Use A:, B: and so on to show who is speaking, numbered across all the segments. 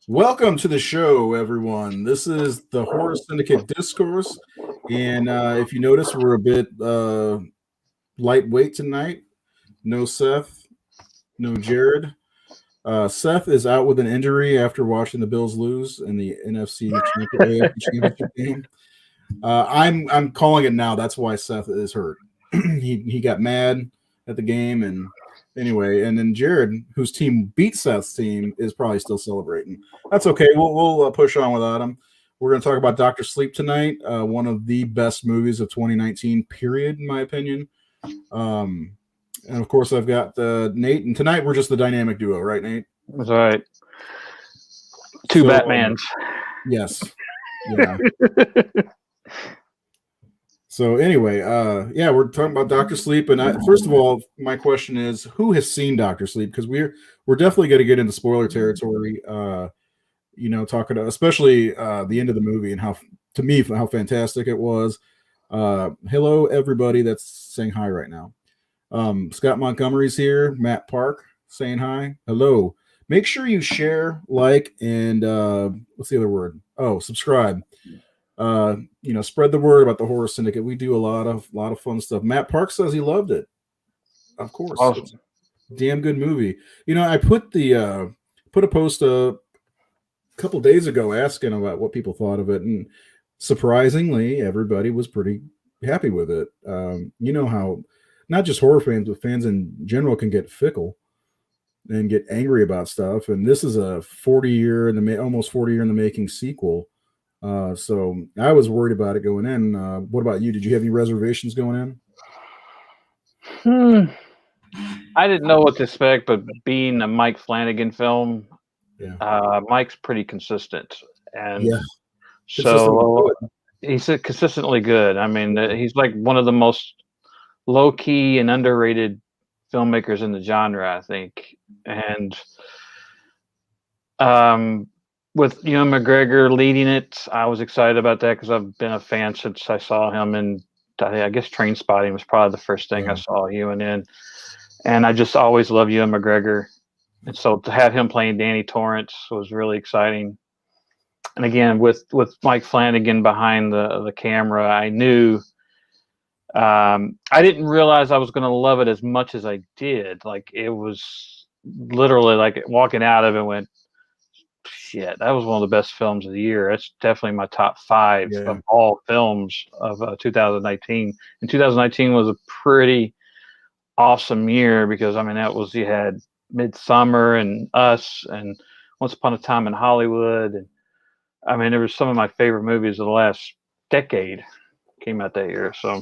A: Welcome to the show, everyone. This is the Horror Syndicate Discourse, and if you notice, we're a bit lightweight tonight. No Seth, no Jared. Seth is out with an injury after watching the Bills lose in the AFC Championship game. I'm calling it now. That's why Seth is hurt. he got mad at the game, and anyway, and then Jared, whose team beat Seth's team, is probably still celebrating. That's okay. We'll push on without him. We're going to talk about Dr. Sleep tonight, one of the best movies of 2019, period, in my opinion. And of course, I've got Nate, and tonight we're just the dynamic duo, right, Nate?
B: That's right. Two Batmans.
A: Yes. Yeah. So anyway, we're talking about Dr. Sleep, and first of all, my question is, who has seen Dr. Sleep? Because we're definitely going to get into spoiler territory. Talking especially the end of the movie and how fantastic it was. Hello, everybody that's saying hi right now. Scott Montgomery's here. Matt Park saying hi. Hello. Make sure you share, like, and what's the other word? Oh, subscribe. Spread the word about the Horror Syndicate. We do a lot of fun stuff. Matt Park says he loved it. Of course.
B: Awesome.
A: Damn good movie. I put a post a couple days ago asking about what people thought of it, and surprisingly, everybody was pretty happy with it. You know how not just horror fans, but fans in general can get fickle and get angry about stuff. And this is a almost 40 year in the making sequel. So I was worried about it going in. What about you? Did you have any reservations going
B: in? I didn't know what to expect, but being a Mike Flanagan film, Mike's pretty consistent, and so he's consistently good. I mean, he's like one of the most low-key and underrated filmmakers in the genre, I think. And with Ewan McGregor leading it, I was excited about that because I've been a fan since I saw him in, I guess, Trainspotting was probably the first thing I saw Ewan in. And I just always loved Ewan McGregor. And so to have him playing Danny Torrance was really exciting. And again, with Mike Flanagan behind the camera, I knew I didn't realize I was going to love it as much as I did. Like, it was literally like walking out of it went, shit, that was one of the best films of the year. It's definitely my top 5 of all films of 2019. And 2019 was a pretty awesome year because, I mean, you had Midsummer and Us and Once Upon a Time in Hollywood. And I mean, there were some of my favorite movies of the last decade came out that year. So,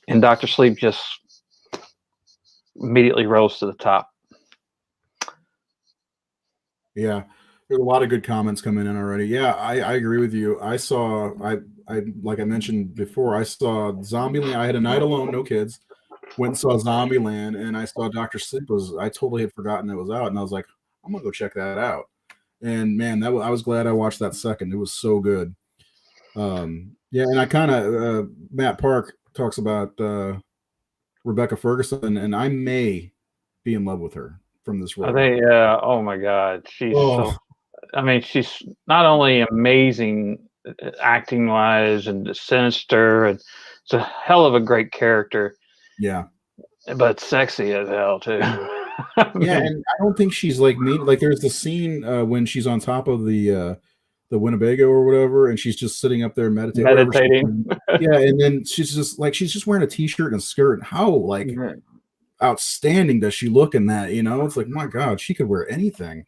B: and Dr. Sleep just immediately rose to the top.
A: Yeah, there's a lot of good comments coming in already. Yeah, I agree with you. I like I mentioned before, I saw Zombieland. I had a night alone, no kids. Went and saw Zombieland, and I saw Dr. Sleep. I totally had forgotten it was out, and I was like, I'm gonna go check that out. And man, I was glad I watched that second. It was so good. And I kind of Matt Park talks about Rebecca Ferguson, and I may be in love with her from this role.
B: Oh my God, she's she's not only amazing acting wise and sinister, and it's a hell of a great character.
A: Yeah,
B: but sexy as hell too.
A: Yeah, and I don't think she's like mean. Like, there's the scene when she's on top of the Winnebago or whatever, and she's just sitting up there meditating. Yeah, and then she's just wearing a t-shirt and a skirt. How outstanding does she look in that? It's like, my God, she could wear anything.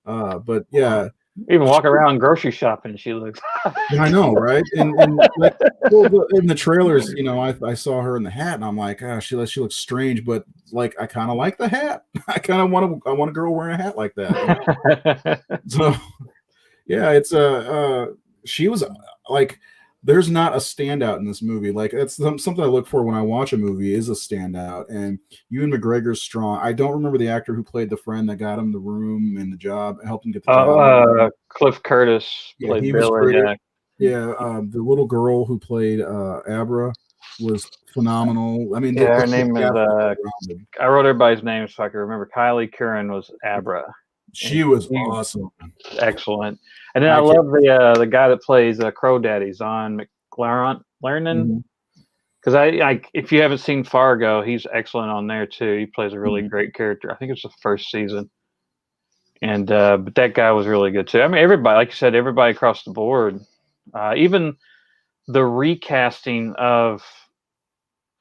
A: But yeah,
B: even walk around grocery shopping, she looks.
A: I know, right? And like, in the trailers, I saw her in the hat, and I'm like, she looks strange, but like, I kind of like the hat. I kind of want a girl wearing a hat like that. So yeah, it's she was like, there's not a standout in this movie. Like, that's something I look for when I watch a movie, is a standout. And Ewan McGregor's strong. I don't remember the actor who played the friend that got him the room and the job, helped him get the job.
B: Cliff Curtis played Billy.
A: Yeah, the little girl who played Abra. was phenomenal. I mean,
B: Yeah,
A: the
B: her name is. I wrote everybody's name so I can remember. Kylie Curran was Abra.
A: She was awesome,
B: excellent. And then I love the guy that plays Crow Daddy, Zahn McLaren. Because I if you haven't seen Fargo, he's excellent on there too. He plays a really great character. I think it's the first season. And but that guy was really good too. I mean, everybody, like you said, everybody across the board. Even the recasting of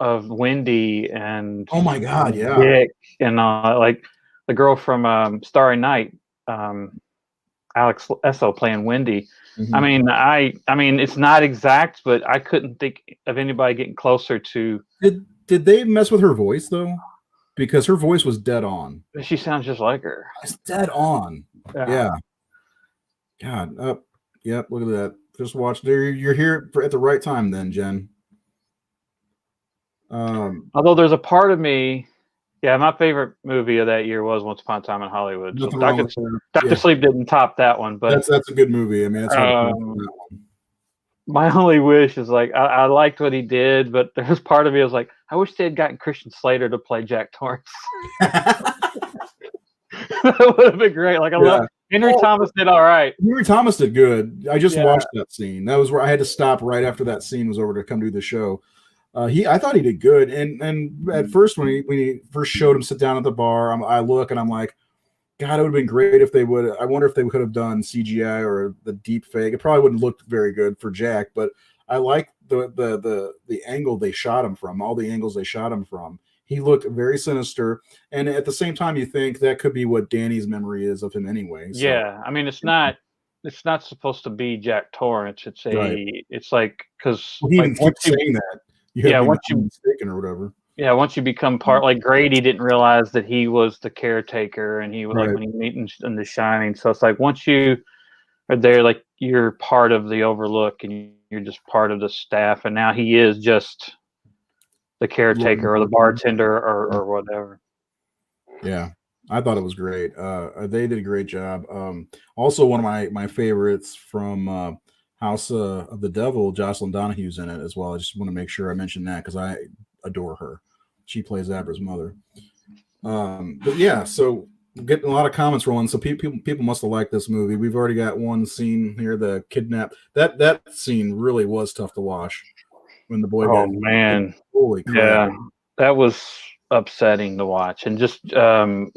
B: Wendy and
A: oh my god, yeah,
B: Dick and like the girl from Starry Night, Alex Esso playing Wendy. I mean, I mean, it's not exact, but I couldn't think of anybody getting closer to.
A: Did they mess with her voice though? Because her voice was dead on.
B: She sounds just like her.
A: It's dead on. Yeah. God. Yep. Look at that. Just watch. You're here at the right time, then, Jen.
B: Although there's a part of me. Yeah, my favorite movie of that year was Once Upon a Time in Hollywood. So Dr. Sleep didn't top that one, but
A: that's a good movie. I mean, that's that one.
B: My only wish is like I liked what he did, but there's part of me was like, I wish they had gotten Christian Slater to play Jack Torrance. That would have been great. Like I love Henry Thomas did all right.
A: Henry Thomas did good. I just watched that scene. That was where I had to stop right after that scene was over to come do the show. I thought he did good, and at first when he first showed him sit down at the bar, I look and I'm like, God, it would have been great if they would. I wonder if they could have done CGI or the deep fake. It probably wouldn't look very good for Jack, but I like the angle they shot him from. All the angles they shot him from. He looked very sinister, and at the same time, you think that could be what Danny's memory is of him anyway. So.
B: Yeah, I mean, it's not supposed to be Jack Torrance. It's it's like because
A: he even keeps saying that. Once you mistaken or whatever.
B: Yeah, once you become part, like Grady didn't realize that he was the caretaker, and he was like when he meet in The Shining. So it's like once you are there, like you're part of the Overlook, and you're just part of the staff, and now he is just the caretaker or the bartender or whatever.
A: Yeah, I thought it was great. They did a great job. Also, one of my favorites from House of the Devil, Jocelyn Donahue's in it as well. I just want to make sure I mention that because I adore her. She plays Abra's mother. But yeah, so getting a lot of comments rolling. So people must have liked this movie. We've already got one scene here, the kidnap. That scene really was tough to watch when the boy got.
B: Man,
A: holy crap!
B: Yeah, that was upsetting to watch. And just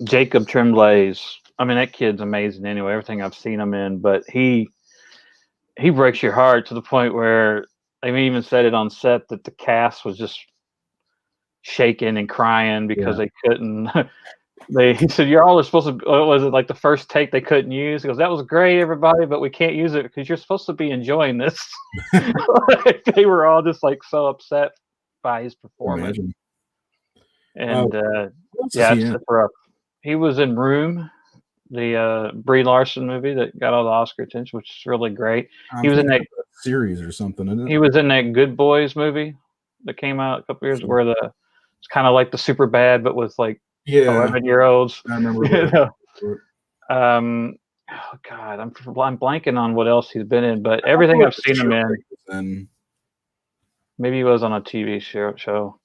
B: Jacob Tremblay's. I mean, that kid's amazing. Anyway, everything I've seen him in, but he breaks your heart to the point where they even said it on set that the cast was just shaking and crying because they couldn't. He said, "You're all supposed to." Was it like the first take they couldn't use? He goes, "That was great, everybody, but we can't use it because you're supposed to be enjoying this." Like, they were all just like so upset by his performance. And it's rough. He was in Room, the Brie Larson movie that got all the Oscar attention, which is really great. He was in that
A: series or something, isn't it?
B: He was in that Good Boys movie that came out a couple years where it's kind of like the Super Bad, but with like 11-year-olds.
A: I remember.
B: Oh God, I'm blanking on what else he's been in, but everything I've seen him in. Maybe he was on a TV show.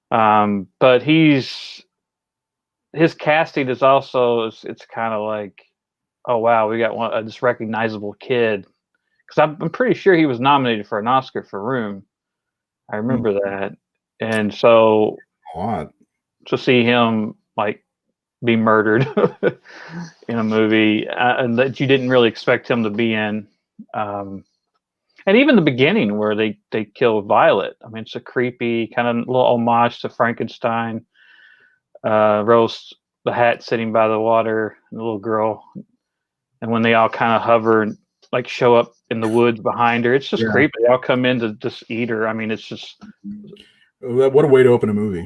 B: But his casting is also, it's kind of like, oh wow, we got this recognizable kid, because I'm pretty sure he was nominated for an Oscar for Room. I remember that, and so to see him like be murdered in a movie and that you didn't really expect him to be in, and even the beginning where they kill Violet. I mean, it's a creepy kind of little homage to Frankenstein. Rose the hat sitting by the water, and the little girl, and when they all kind of hover and like show up in the woods behind her, it's just creepy. They all come in to just eat her. I mean, it's just
A: what a way to open a movie.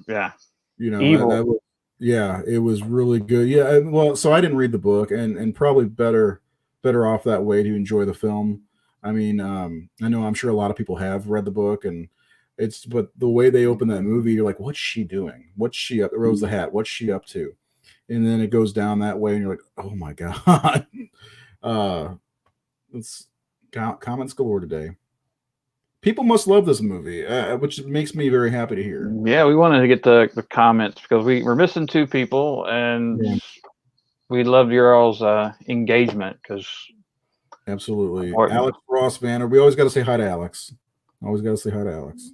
B: Yeah,
A: evil. It was really good. Yeah, well, so I didn't read the book, and probably better off that way to enjoy the film. I mean, I know I'm sure a lot of people have read the book, but the way they open that movie, you're like, what's she doing? What's she up? Rose the Hat, what's she up to? And then it goes down that way, and you're like, oh my God. It's comments galore today. People must love this movie, which makes me very happy to hear.
B: Yeah, we wanted to get the comments because we're missing two people, and
A: Yeah.
B: we loved your all's engagement because
A: Absolutely. Alex Ross Banner. We always got to say hi to Alex. Always got to say hi to Alex.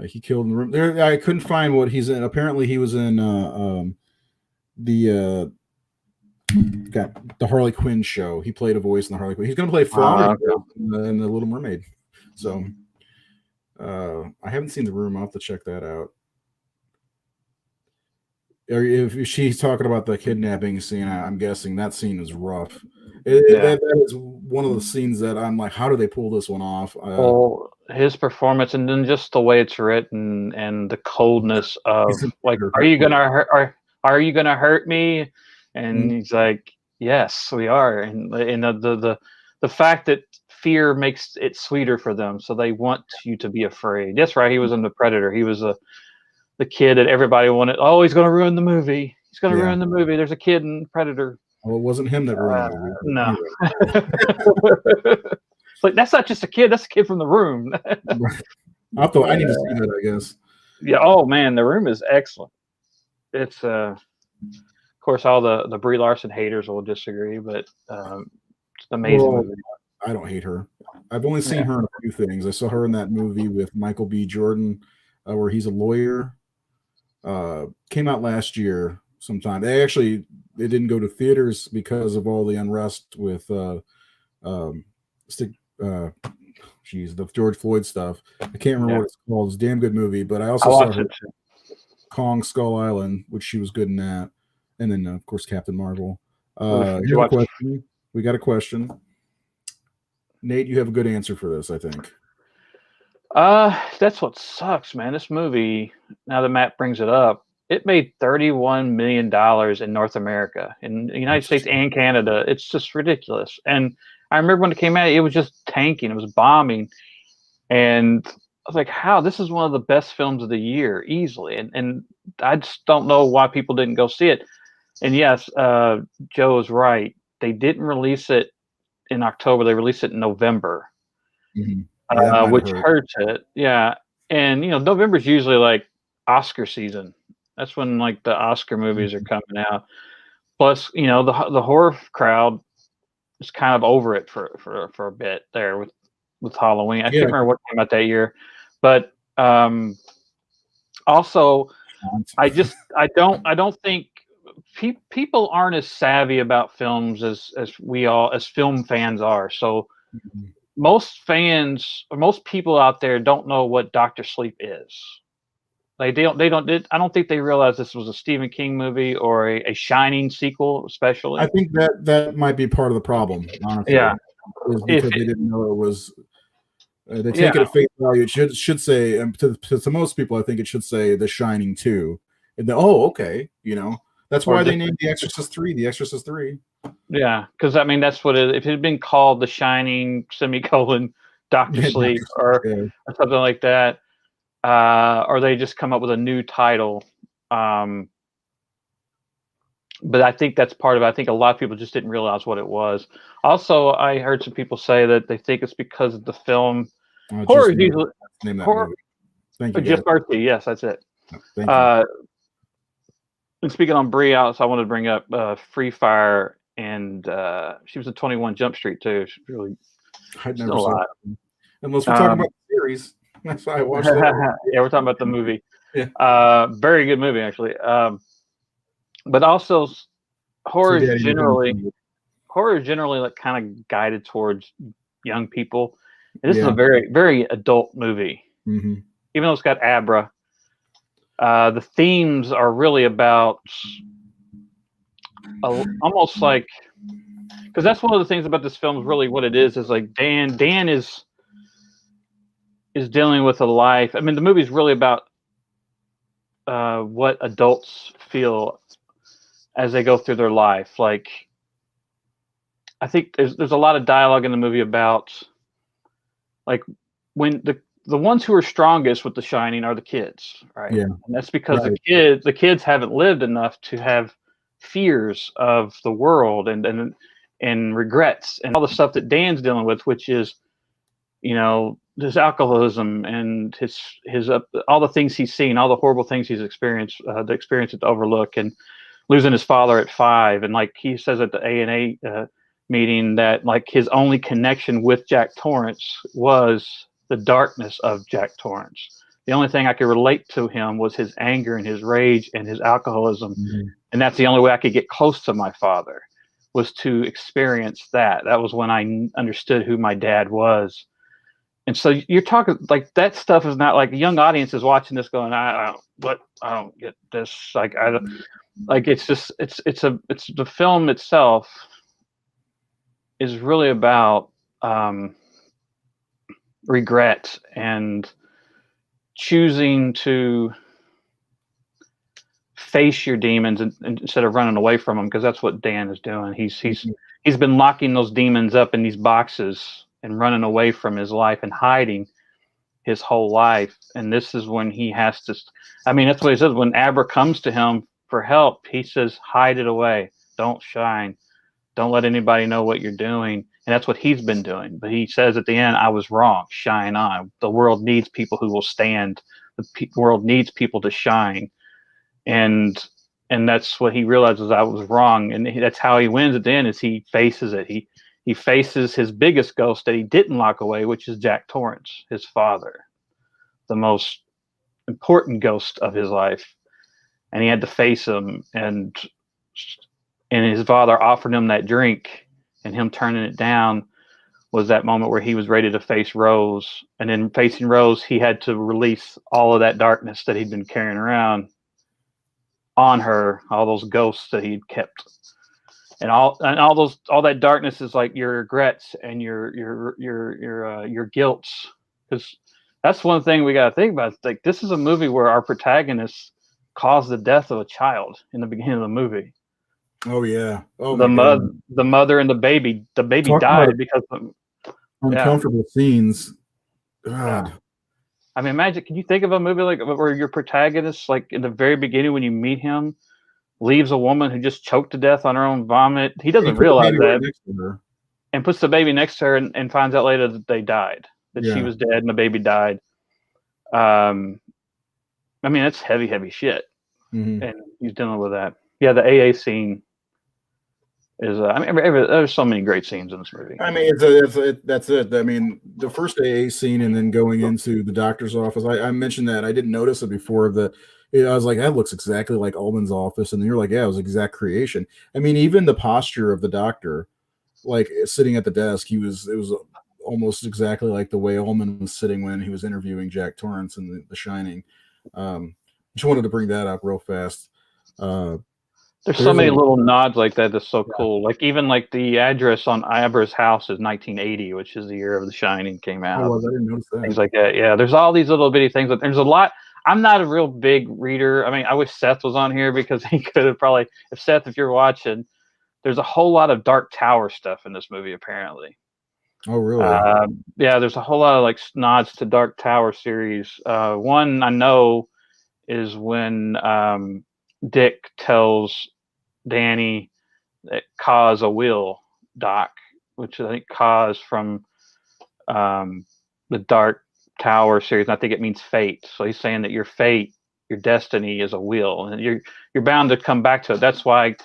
A: He killed in the room. There, I couldn't find what he's in. Apparently, he was in the Harley Quinn show. He played a voice in the Harley Quinn. He's going to play Flounder in the Little Mermaid. So I haven't seen The Room. I'll have to check that out. If she's talking about the kidnapping scene, I'm guessing that scene is rough. That is one of the scenes that I'm like, how do they pull this one off?
B: Well, his performance, and then just the way it's written, and the coldness of like, are you gonna hurt me? And he's like, yes, we are. And the fact that fear makes it sweeter for them, so they want you to be afraid. That's right. He was in The Predator. He was the kid that everybody wanted. Oh, he's going to ruin the movie. He's going to ruin the movie. There's a kid in Predator.
A: Well, it wasn't him that ruined the
B: movie. No. It's like, that's not just a kid. That's a kid from The Room.
A: I need to see that, I guess.
B: Yeah. Oh man, The Room is excellent. It's of course all the Brie Larson haters will disagree, but it's an amazing movie.
A: I don't hate her. I've only seen her in a few things. I saw her in that movie with Michael B. Jordan, where he's a lawyer. Came out last year sometime. They didn't go to theaters because of all the unrest with the George Floyd stuff. I can't remember what it's called. It's a damn good movie, but I also saw her Kong Skull Island, which she was good in that. And then of course Captain Marvel. Here's a question. We got a question. Nate, you have a good answer for this, I think.
B: That's what sucks, man. This movie, now that Matt brings it up, it made $31 million in North America, in the United States and Canada. It's just ridiculous. And I remember when it came out, it was just tanking. It was bombing. And I was like, how? This is one of the best films of the year, easily. And I just don't know why people didn't go see it. And yes, Joe is right. They didn't release it in October. They released it in November. Mm-hmm. Which hurts it. Yeah. And November is usually like Oscar season. That's when like the Oscar movies are coming out. Plus, the horror crowd is kind of over it for a bit there with Halloween. I can't remember what came out that year. But also I don't think people aren't as savvy about films as we all as film fans are. So most fans or most people out there don't know what Dr. Sleep is. I don't think they realize this was a Stephen King movie or a Shining sequel, especially.
A: I think that might be part of the problem, honestly. Yeah. Because they didn't know it was they take it at face value. It should say, and to most people, I think it should say The Shining 2. And okay, that's why they named The Exorcist 3 The Exorcist 3.
B: Yeah, because I mean that's what if it had been called The Shining Dr. Sleep or something like that, or they just come up with a new title. But I think that's part of it. I think a lot of people just didn't realize what it was. Also, I heard some people say that they think it's because of the film. Horror is usually name that horror. Thank you. Jeff Murphy. Yes, that's it. Thank you. And speaking on Brie, I wanted to bring up Free Fire, and she was in 21 Jump Street too. She's really
A: still alive. Unless we're talking about the series. That's why I watched that.
B: Yeah, we're talking about the movie. Yeah. Very good movie, actually. But also, horror is generally like kind of guided towards young people. And this is a very, very adult movie. Mm-hmm. Even though it's got Abra. The themes are really about almost like, because that's one of the things about this film is really what it is like Dan is dealing with a life. I mean, the movie is really about what adults feel as they go through their life. Like, I think there's a lot of dialogue in the movie about like when the ones who are strongest with The Shining are the kids, right? Yeah. And that's because the kids haven't lived enough to have fears of the world and regrets and all the stuff that Dan's dealing with, which is, his alcoholism and his all the things he's seen, all the horrible things he's experienced, the experience at the Overlook, and losing his father at 5, and like he says at the A&A meeting that like his only connection with Jack Torrance was the darkness of Jack Torrance. The only thing I could relate to him was his anger and his rage and his alcoholism, and that's the only way I could get close to my father, was to experience that. That was when I understood who my dad was. And so you're talking like that stuff is not like a young audience is watching this going, I don't get this. Like I don't like it's just it's the film itself is really about regret and choosing to face your demons and instead of running away from them, because that's what Dan is doing. He's been locking those demons up in these boxes and running away from his life and hiding his whole life. And this is when he has to, I mean, that's what he says. When Abra comes to him for help, he says, hide it away. Don't shine. Don't let anybody know what you're doing. And that's what he's been doing. But he says at the end, I was wrong. Shine on. The world needs people who will stand. The world needs people to shine. And that's what he realizes, I was wrong. And that's how he wins at the end, is he faces it. He faces his biggest ghost that he didn't lock away, which is Jack Torrance, his father, the most important ghost of his life. And he had to face him. And his father offered him that drink, and him turning it down was that moment where he was ready to face Rose. And in facing Rose, he had to release all of that darkness that he'd been carrying around on her, all those ghosts that he'd kept. And all that darkness is like your regrets and your guilts, because that's one thing we got to think about. It's like, this is a movie where our protagonist caused the death of a child in the beginning of the movie.
A: Oh yeah. Oh
B: the mother and the baby. The baby died because of
A: uncomfortable scenes. God.
B: Yeah. I mean, imagine. Can you think of a movie like where your protagonist, like in the very beginning when you meet him, leaves a woman who just choked to death on her own vomit? He doesn't realize that, and puts the baby next to her, and finds out later that they died, that she was dead and the baby died. I mean, that's heavy shit, and he's dealing with that. Yeah, the AA scene is. I mean, there's so many great scenes in this movie.
A: I mean, that's it. I mean, the first AA scene, and then going into the doctor's office. I mentioned that I didn't notice it before. I was like, that looks exactly like Ullman's office, and then you're like, yeah, it was exact creation. I mean, even the posture of the doctor, like sitting at the desk, it was almost exactly like the way Ullman was sitting when he was interviewing Jack Torrance in The Shining. Just wanted to bring that up real fast.
B: There's so many little nods like that. That's so cool. Like even like the address on Abra's house is 1980, which is the year of The Shining came out.
A: Oh, I didn't notice that.
B: Things like that. Yeah, there's all these little bitty things. There's a lot. I'm not a real big reader. I mean, I wish Seth was on here, because he could have probably. If you're watching, there's a whole lot of Dark Tower stuff in this movie, apparently.
A: Oh, really?
B: Yeah, there's a whole lot of like nods to Dark Tower series. One I know is when Dick tells Danny that Ka's a will, Doc, which I think Ka's from the Dark Tower series. And I think it means fate. So he's saying that your fate, your destiny is a will, and you're bound to come back to it. That's why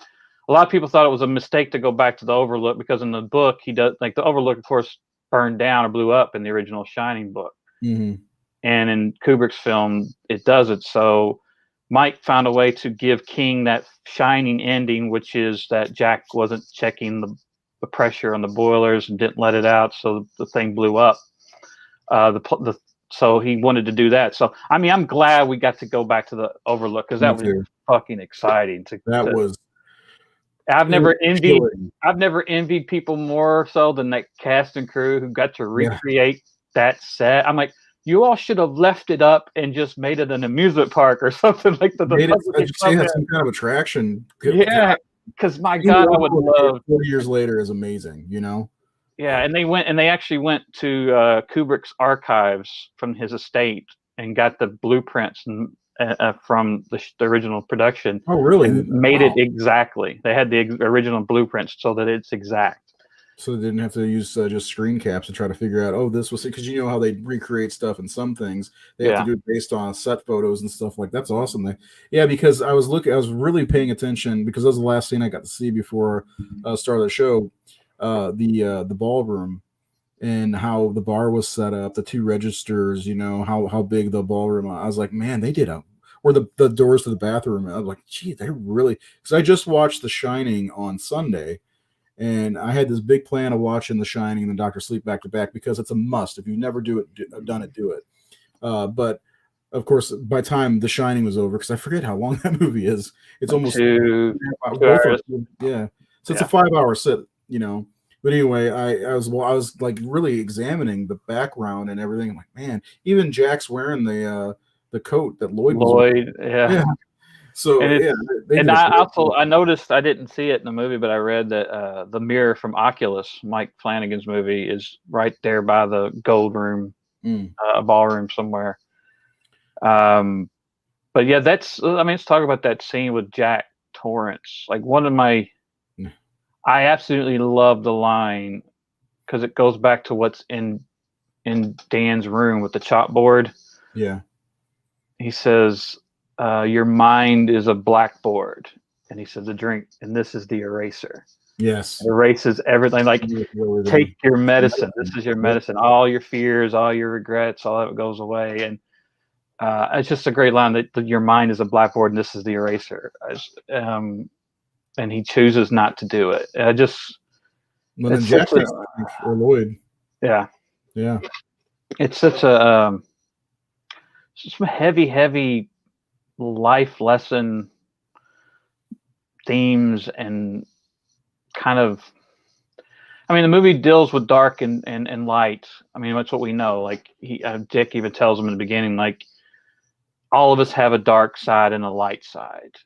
B: a lot of people thought it was a mistake to go back to the Overlook, because in the book he does, like, the Overlook, of course, burned down or blew up in the original Shining book. And in Kubrick's film, it doesn't. So Mike found a way to give King that shining ending, which is that Jack wasn't checking the pressure on the boilers and didn't let it out, so the thing blew up. So he wanted to do that. So I mean, I'm glad we got to go back to the Overlook, because that was fucking exciting. I've never envied people more so than that cast and crew who got to recreate that set. I'm like, you all should have left it up and just made it an amusement park or something like that.
A: Some kind of attraction.
B: Yeah, because my God, I would love.
A: 40 years later is amazing, you know.
B: Yeah, and they actually went to Kubrick's archives from his estate and got the blueprints from the original production.
A: Oh, really?
B: And made it exactly. They had the original blueprints so that it's exact.
A: So they didn't have to use just screen caps to try to figure out, oh, this was because you know how they recreate stuff in some things. They have to
B: Yeah.
A: do it based on set photos and stuff like that's awesome. Yeah, because I was really paying attention because that was the last scene I got to see before start of the show, the ballroom and how the bar was set up, the two registers, you know, how big the ballroom. I was like, man, they did or the doors to the bathroom. I was like, gee, they really because I just watched The Shining on Sunday. And I had this big plan of watching The Shining and Doctor Sleep back to back because it's a must. If you never done it, do it. But of course, by the time The Shining was over, because I forget how long that movie is, it's almost both
B: hours.
A: yeah. So it's
B: Yeah.
A: a 5-hour sit, you know. But anyway, I was like really examining the background and everything. I'm like, man, even Jack's wearing the coat that Lloyd was wearing.
B: Yeah.
A: Yeah. So
B: And
A: yeah, they
B: and
A: did a
B: I
A: great
B: also
A: job.
B: I noticed, I didn't see it in the movie, but I read that the mirror from Oculus, Mike Flanagan's movie, is right there by the gold room,
A: Mm,
B: ballroom somewhere. But yeah, let's talk about that scene with Jack Torrance. Like one of my,
A: mm,
B: I absolutely love the line because it goes back to what's in Dan's room with the chalkboard.
A: yeah.
B: He says, "Your mind is a blackboard," and he says, "The drink, and this is the eraser.
A: Yes.
B: It erases everything. Like take your medicine. This is your
A: Yep.
B: medicine. All your fears, all your regrets, all that goes away." And it's just a great line that your mind is a blackboard and this is the eraser. And he chooses not to do it.
A: Well, then
B: It's such
A: Jack
B: a,
A: takes the drink, or Lloyd.
B: yeah,
A: Yeah.
B: it's such a, some heavy life lesson themes and kind of, I mean, the movie deals with dark and light. I mean, that's what we know. Like Dick even tells him in the beginning, like all of us have a dark side and a light side,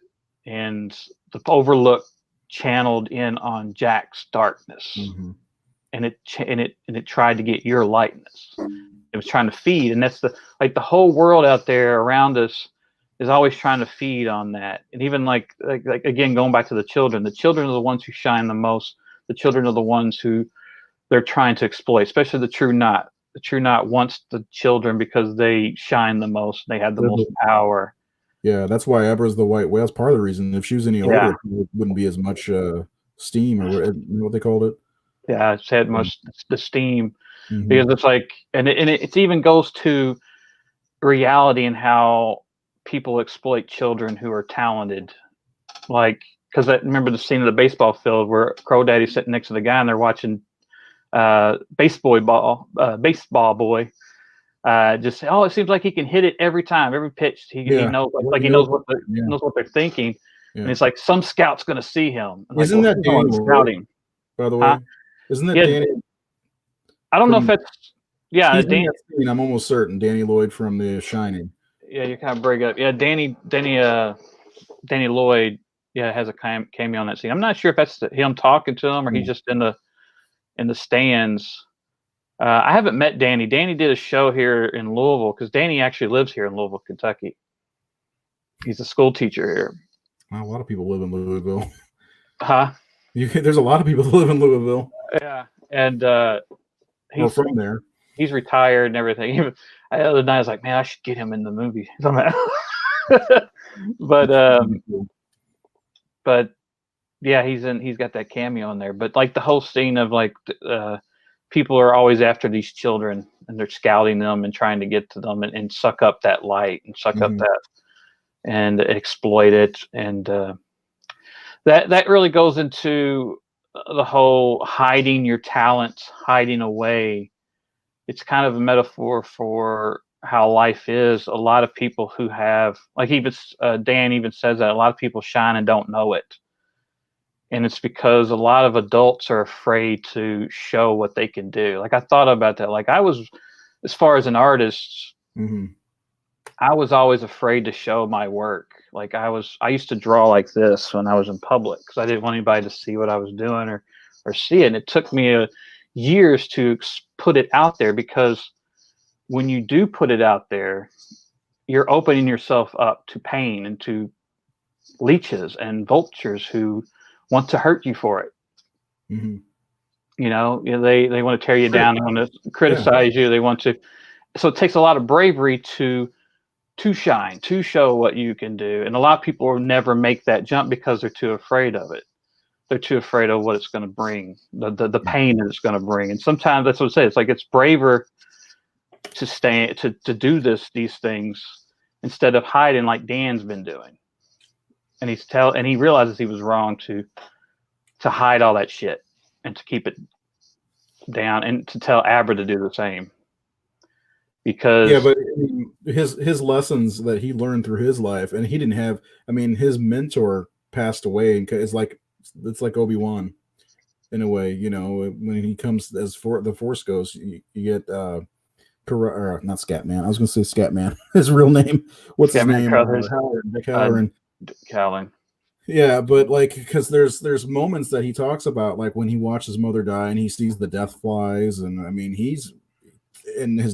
B: and the overlook channeled in on Jack's darkness,
A: Mm-hmm.
B: and it tried to get your lightness. It was trying to feed, and that's the whole world out there around us is always trying to feed on that. And even like again, going back to the children are the ones who shine the most. The children are the ones who they're trying to exploit, especially the true knot. The true knot wants the children because they shine the most, they have the most power.
A: Yeah, that's why Ebra's the white whale. That's part of the reason. If she was any older,
B: Yeah,
A: it wouldn't be as much steam or what, you know what they called it.
B: yeah, it's had most the steam
A: Mm-hmm.
B: because it's like, and it even goes to reality and how people exploit children who are talented. Like, because I remember the scene of the baseball field where Crow Daddy's sitting next to the guy and they're watching baseball boy. Just say, oh, it seems like he can hit it every time, every pitch. He
A: Yeah,
B: knows,
A: well,
B: like
A: you
B: he
A: know,
B: knows
A: yeah,
B: knows what they're thinking,
A: yeah.
B: and it's like some scout's going to see him. And like,
A: Isn't
B: well,
A: that
B: who's the
A: Danny
B: one
A: Lloyd,
B: scouting?
A: by the
B: Huh?
A: way? Isn't that
B: Yeah,
A: Danny
B: I don't know if
A: from?
B: that's, yeah,
A: He's in that scene. I'm almost certain Danny Lloyd from The Shining.
B: yeah, you kind of break up. Yeah, Danny Lloyd, yeah, has a cameo on that scene. I'm not sure if that's him talking to him or he's
A: Yeah.
B: just in the stands. I haven't met Danny. Danny did a show here in Louisville because Danny actually lives here in Louisville, Kentucky. He's a school teacher here.
A: Wow, a lot of people live in Louisville.
B: Huh?
A: There's a lot of people that live in Louisville
B: Yeah, and
A: or
B: he's
A: from there.
B: he's retired and everything. Even the other night, I was like, man, I should get him in the movie. but but yeah, he's got that cameo in there. But like the whole scene of like people are always after these children and they're scouting them and trying to get to them and suck up that light and suck up
A: Mm-hmm.
B: that and exploit it. And that really goes into the whole hiding your talents, hiding away. It's kind of a metaphor for how life is. A lot of people who have, like even Dan even says that a lot of people shine and don't know it. And it's because a lot of adults are afraid to show what they can do. Like I thought about that. Like I was, as far as an artist,
A: Mm-hmm.
B: I was always afraid to show my work. Like I used to draw like this when I was in public because I didn't want anybody to see what I was doing or see it. And it took me years to put it out there because when you do put it out there, you're opening yourself up to pain and to leeches and vultures who want to hurt you for it.
A: Mm-hmm.
B: You know, they want to tear you down. They want to criticize you. They want to. So it takes a lot of bravery to shine, to show what you can do. And a lot of people will never make that jump because they're too afraid of it. They're too afraid of what it's going to bring, the pain that it's going to bring. And sometimes that's what I say. It's like it's braver to stay to do these things instead of hiding like Dan's been doing. And he realizes he was wrong to hide all that shit and to keep it down and to tell Abra to do the same. Because
A: but I mean, his lessons that he learned through his life, and he didn't have. I mean, his mentor passed away, and it's like Obi-Wan in a way. You know, when he comes as the Force Ghost, you get not Scatman. I was going to say Scatman. His real name. What's his name? Halloran.
B: Callan.
A: Yeah, but like, because there's moments that he talks about, like when he watched his mother die and he sees the death flies, and I mean his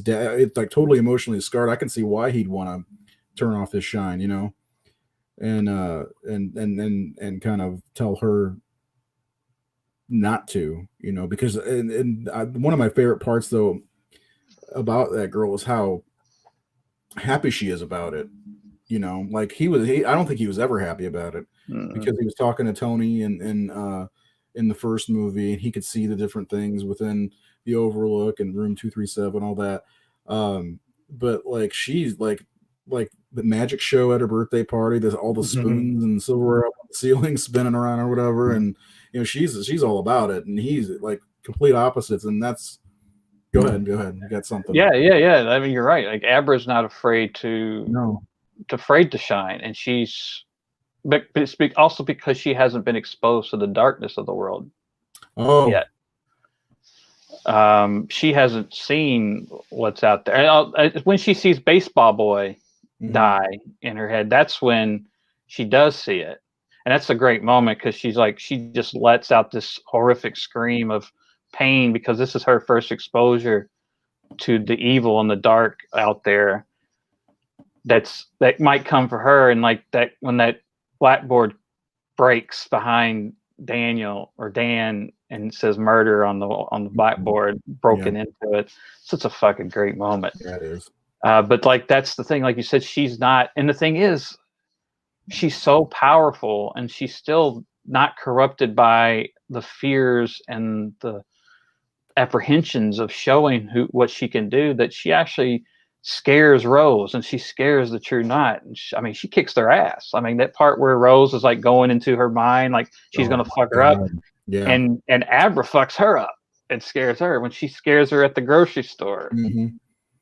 A: dad, it's like totally emotionally scarred. I can see why he'd want to turn off his shine, you know, and kind of tell her not to, you know, because one of my favorite parts though about that girl is how happy she is about it. You know, like I don't think he was ever happy about it because he was talking to Tony in the first movie, and he could see the different things within the Overlook and Room 237, all that. But like she's like the magic show at her birthday party, there's all the spoons and silverware up on the ceiling spinning around or whatever, and you know she's all about it, and he's like complete opposites, and that's. Go ahead. You got something?
B: Yeah. I mean, you're right. Like Abra's not afraid
A: No.
B: afraid to shine, and she's but it's also because she hasn't been exposed to the darkness of the world yet. She hasn't seen what's out there. And when she sees Baseball Boy die in her head, that's when she does see it, and that's a great moment because she just lets out this horrific scream of pain because this is her first exposure to the evil and the dark out there. That might come for her, and like that when that blackboard breaks behind Daniel or Dan and it says murder on the blackboard broken into it. Such a fucking great moment.
A: Yeah, it is.
B: But like that's the thing, like you said, she's not, and the thing is, she's so powerful and she's still not corrupted by the fears and the apprehensions of showing what she can do, that she actually scares Rose and she scares the True Knight. And she kicks their ass. I mean, that part where Rose is like going into her mind, like she's going to fuck her up.
A: Yeah.
B: And Abra fucks her up and scares her when she scares her at the grocery store.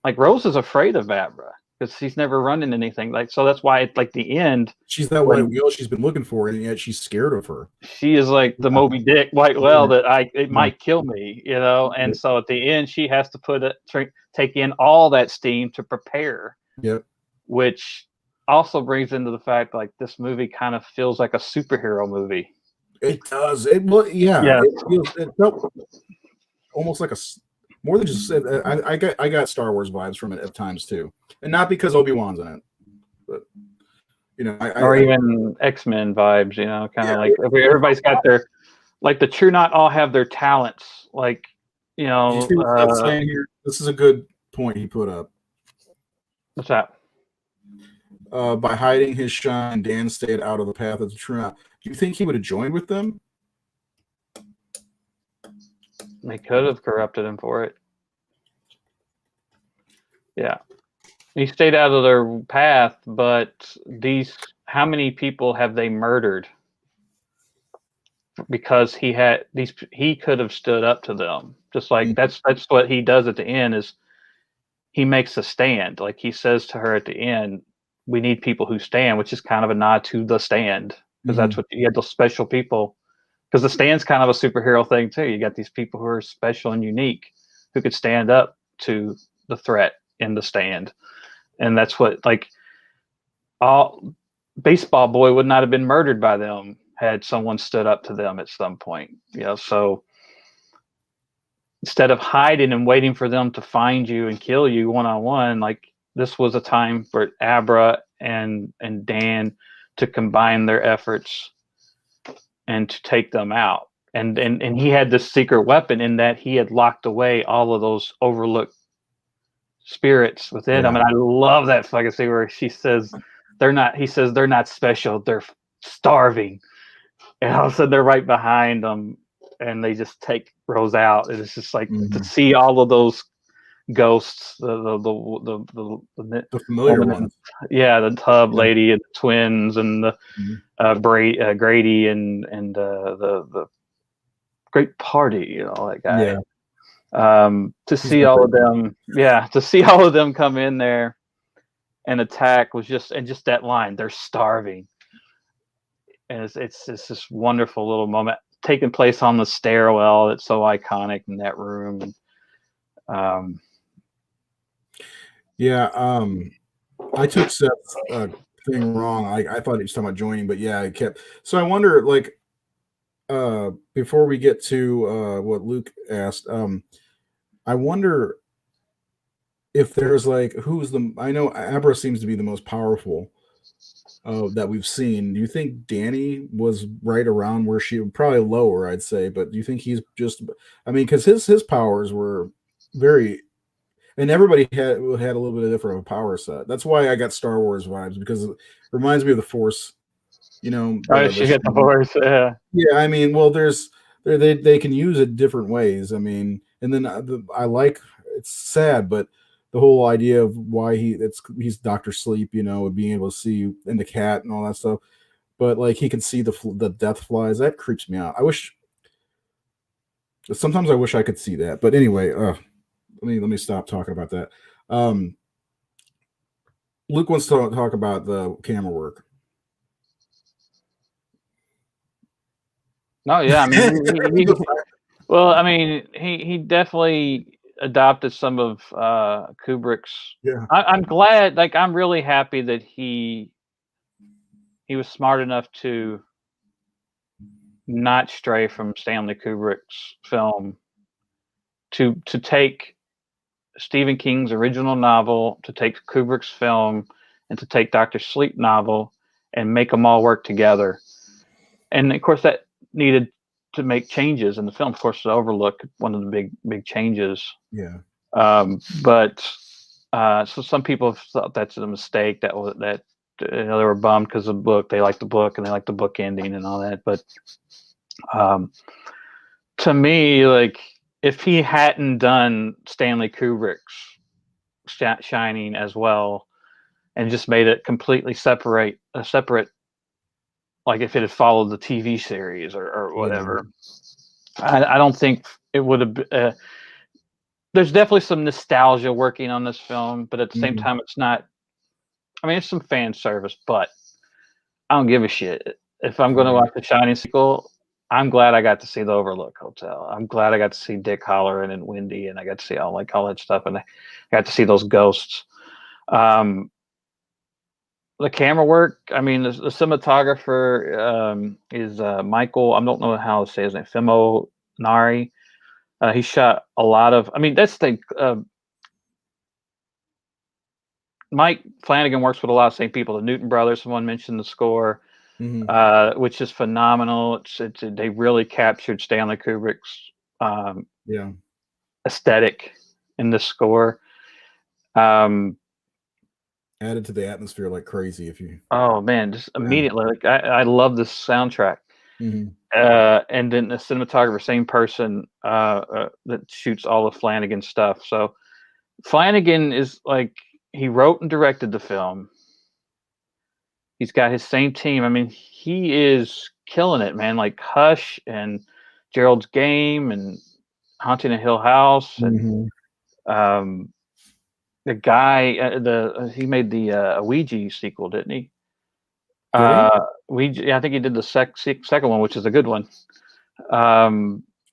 B: Like Rose is afraid of Abra because she's never run into anything. Like, so that's why it's like the end.
A: She's that white whale she's been looking for, and yet she's scared of her.
B: She is like the Moby Dick white whale that it might kill me, you know. And so at the end, she has to take in all that steam to prepare.
A: Yep.
B: Which also brings into the fact like this movie kind of feels like a superhero movie.
A: It does. It felt almost like more than just. I got Star Wars vibes from it at times too, and not because Obi-Wan's in it, but you know,
B: or even X-Men vibes. You know, kind of like everybody's got their, like the True Knot all have their talents. Like, you know,
A: saying here, this is a good point he put up.
B: What's that?
A: By hiding his shine, Dan stayed out of the path of the True Knot. Do you think he would have joined with them?
B: They could have corrupted him for it. Yeah. He stayed out of their path, but how many people have they murdered? Because he could have stood up to them. Just like that's what he does at the end, is he makes a stand. Like he says to her at the end, we need people who stand, which is kind of a nod to The Stand. Because that's what you had, those special people. Because The Stand's kind of a superhero thing too. You got these people who are special and unique who could stand up to the threat in The Stand. And that's what, like, all Baseball Boy would not have been murdered by them had someone stood up to them at some point. You know, so instead of hiding and waiting for them to find you and kill you one-on-one, like this was a time for Abra and Dan to combine their efforts and to take them out. and he had this secret weapon in that he had locked away all of those overlooked spirits within him. And I love that fucking scene where she says they're not. He says they're not special. They're starving, and all of a sudden they're right behind them, and they just take Rose out. And it's just like to see all of those ghosts, the
A: familiar ones,
B: the tub lady and the twins and the Grady and the great party, that guy. To see all of them, to see all of them come in there and attack was just that line, they're starving. And it's this wonderful little moment taking place on the stairwell that's so iconic in that room.
A: I took Seth's thing wrong. I thought he was talking about joining, but I kept. So I wonder, like, before we get to what Luke asked, I wonder if there's like I know Abra seems to be the most powerful that we've seen. Do you think Danny was right around where she probably lower, I'd say, but do you think he's just? I mean, because his powers were very. And everybody had a little bit of different power set. That's why I got Star Wars vibes, because it reminds me of the Force.
B: She got the Force.
A: Yeah, I mean, well, they can use it different ways. I mean, and then I like, it's sad, but the whole idea of why he's Dr. Sleep, being able to see in the cat and all that stuff. But like he can see the death flies. That creeps me out. Sometimes I wish I could see that. But anyway, let me stop talking about that. Luke wants to talk about the camera work.
B: No, yeah, I mean, he definitely adopted some of Kubrick's.
A: Yeah,
B: I'm glad. Like, I'm really happy that he was smart enough to not stray from Stanley Kubrick's film, to take Stephen King's original novel, to take Kubrick's film, and to take Dr. Sleep novel and make them all work together. And of course that needed to make changes in the film. Of course, the Overlook, one of the big changes.
A: Yeah.
B: But so some people thought that's a mistake. They were bummed because of the book. They liked the book and they liked the book ending and all that. But to me, like, if he hadn't done Stanley Kubrick's Shining as well, and just made it completely separate, like if it had followed the TV series or whatever, I don't think it would have. There's definitely some nostalgia working on this film, but at the same time, it's not. I mean, it's some fan service, but I don't give a shit. If I'm going to watch the Shining sequel, I'm glad I got to see the Overlook Hotel. I'm glad I got to see Dick Hallorann and Wendy, and I got to see all that stuff, and I got to see those ghosts. The camera work, I mean, the cinematographer is Michael. I don't know how to say his name. Fimo Nari. He shot a lot of. I mean, that's the thing. Mike Flanagan works with a lot of same people. The Newton brothers. Someone mentioned the score, which is phenomenal. They really captured Stanley Kubrick's aesthetic in the score.
A: Added to the atmosphere like crazy.
B: Oh man, just immediately, like I love this soundtrack. And then the cinematographer, same person that shoots all of Flanagan stuff. So Flanagan is like, he wrote and directed the film. He's got his same team. I mean, he is killing it, man. Like Hush and Gerald's Game and Haunting a Hill House and the guy, he made the Ouija sequel, didn't he? Ouija, I think he did the second one, which is a good one.
A: I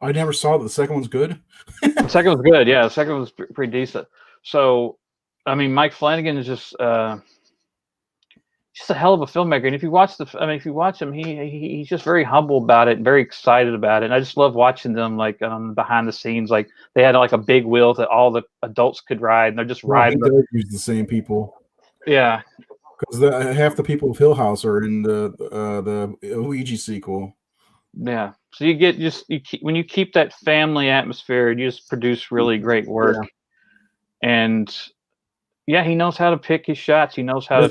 A: never saw that. The second one's good.
B: The second was good. Yeah, the second one was pretty decent. So, I mean, Mike Flanagan is just a hell of a filmmaker. And if you watch him, he's just very humble about it, and very excited about it. And I just love watching them, like, behind the scenes. Like, they had like a big wheel that all the adults could ride, and they're just riding.
A: He does use the same people.
B: Yeah,
A: because half the people of Hill House are in the Ouija sequel.
B: Yeah. So you get when you keep that family atmosphere, you just produce really great work. Yeah. And yeah, he knows how to pick his shots. He knows how to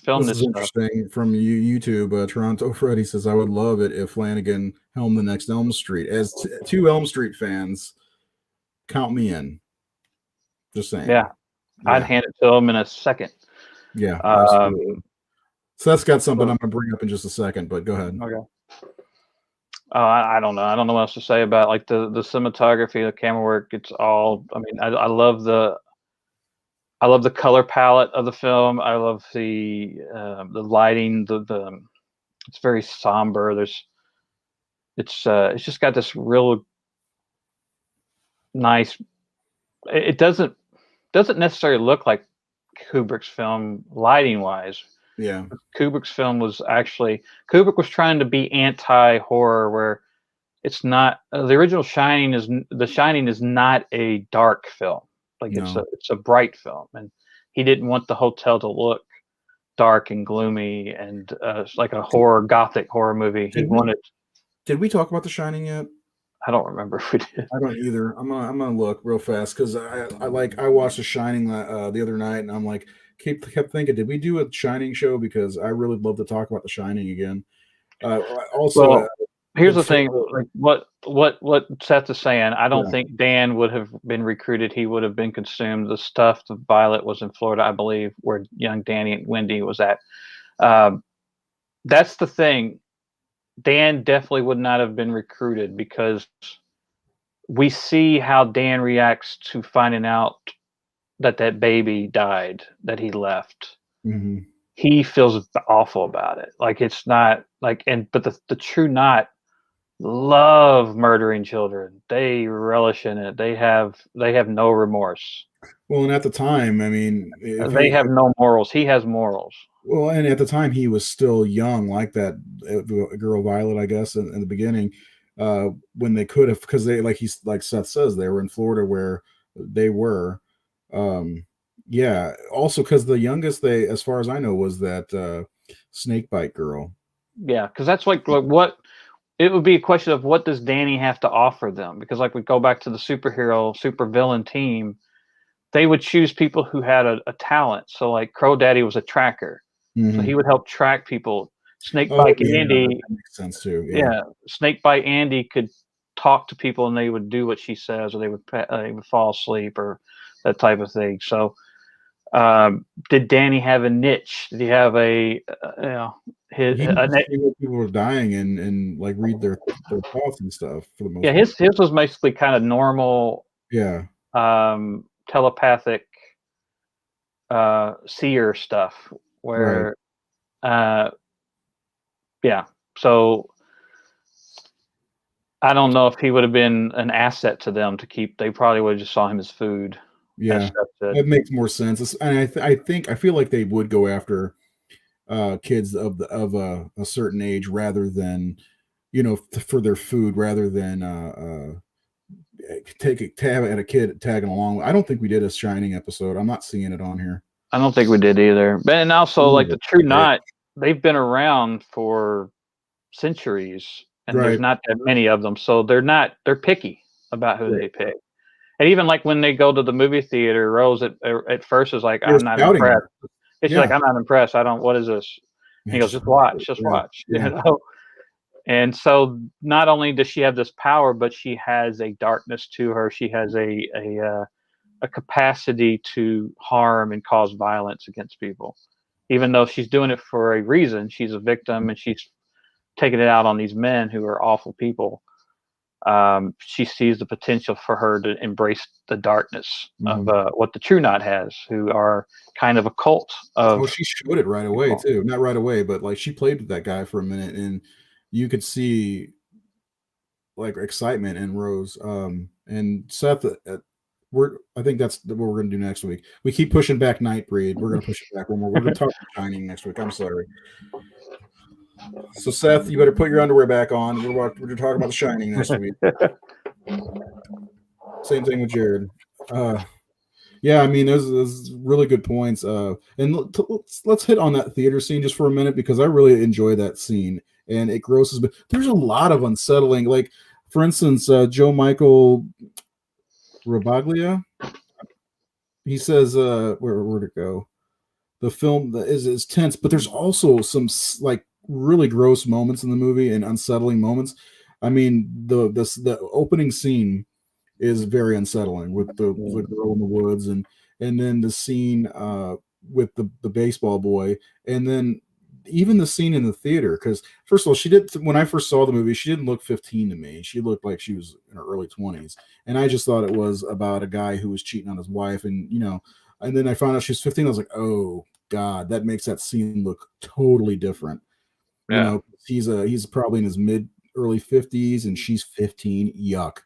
B: film
A: this
B: this
A: is
B: stuff.
A: interesting from YouTube. Toronto Freddy says, I would love it if Flanagan helmed the next Elm Street. As two Elm Street fans, count me in. Just saying.
B: Yeah. I'd hand it to him in a second.
A: Yeah, absolutely. So that's got something I'm going to bring up in just a second, but go ahead.
B: Okay. I don't know. I don't know what else to say about like the cinematography, the camera work. It's all. I mean, I love the color palette of the film. I love the lighting. It's very somber. It's just got this real nice. It doesn't necessarily look like Kubrick's film lighting wise.
A: Yeah.
B: Kubrick's film was actually Kubrick was trying to be anti-horror, where it's not the original Shining is not a dark film. Like it's a bright film, and he didn't want the hotel to look dark and gloomy and like a gothic horror movie.
A: Did we talk about The Shining yet?
B: I don't remember if we did.
A: I don't either. I'm gonna look real fast because I watched The Shining the other night, and I'm like kept thinking, did we do a Shining show? Because I really love to talk about The Shining again. Also,
B: here's the thing: like what Seth is saying. I don't think Dan would have been recruited. He would have been consumed. The stuff the Violet was in Florida, I believe, where young Danny and Wendy was at. That's the thing. Dan definitely would not have been recruited because we see how Dan reacts to finding out that baby died, that he left.
A: Mm-hmm.
B: He feels awful about it. Like it's not like, but the True Knot love murdering children. They relish in it. They have no remorse.
A: Well, and at the time, I mean,
B: they have no morals. He has morals.
A: Well, and at the time he was still young, like that girl Violet, I guess, in the beginning, when they could have, because they like Seth says, they were in Florida where they were. Yeah. Also, because the youngest as far as I know, was that snakebite girl.
B: Yeah, because that's like what it would be a question of what does Danny have to offer them? Because like we go back to the super villain team, they would choose people who had a talent. So like Crow Daddy was a tracker. Mm-hmm. So he would help track people. Snakebite Andy,
A: that makes sense too.
B: Yeah, Snakebite Andy could talk to people and they would do what she says, or they would fall asleep, or that type of thing. So, did Danny have a niche? Did he have
A: people were dying and like read their thoughts and stuff for the most part.
B: His was basically kind of normal.
A: Yeah.
B: Telepathic seer stuff where so I don't know if he would have been an asset to them to keep. They probably would have just saw him as food.
A: Yeah, that makes more sense. And I feel like they would go after kids of a certain age rather than, for their food, rather than have a kid tagging along. I don't think we did a Shining episode. I'm not seeing it on here.
B: I don't think we did either. But and also like the True Knot, they've been around for centuries, and there's not that many of them, so they're picky about who they pick. And even like when they go to the movie theater, Rose at first is like, I'm not impressed. It's like, I'm not impressed. What is this? And he goes, just watch.
A: Yeah.
B: And so not only does she have this power, but she has a darkness to her. She has a capacity to harm and cause violence against people. Even though she's doing it for a reason, she's a victim and she's taking it out on these men who are awful people. She sees the potential for her to embrace the darkness of what the True Knot has, who are kind of a cult of.
A: She showed it right away too. Not right away, but like she played with that guy for a minute, and you could see like excitement in Rose. And Seth, I think that's what we're going to do next week. We keep pushing back Nightbreed. We're going to push it back one more. We're going to talk about Shining next week. I'm sorry. So Seth, you better put your underwear back on. We're going to talk about The Shining next week. Same thing with Jared. Yeah, I mean, there's really good points. And let's hit on that theater scene just for a minute, because I really enjoy that scene. and it grosses. But there's a lot of unsettling. Like, for instance, Joe Michael Rabaglia, he says, where'd it go? The film is tense, but there's also some like really gross moments in the movie and unsettling moments. I mean, the opening scene is very unsettling with the girl in the woods, and then the scene with the baseball boy, and then even the scene in the theater. Because first of all, she did, when I first saw the movie, she didn't look 15 to me. She looked like she was in her early 20s, and I just thought it was about a guy who was cheating on his wife, and and then I found out she was 15. I was like, oh God, that makes that scene look totally different.
B: Yeah.
A: He's probably in his early 50s, and she's 15. Yuck.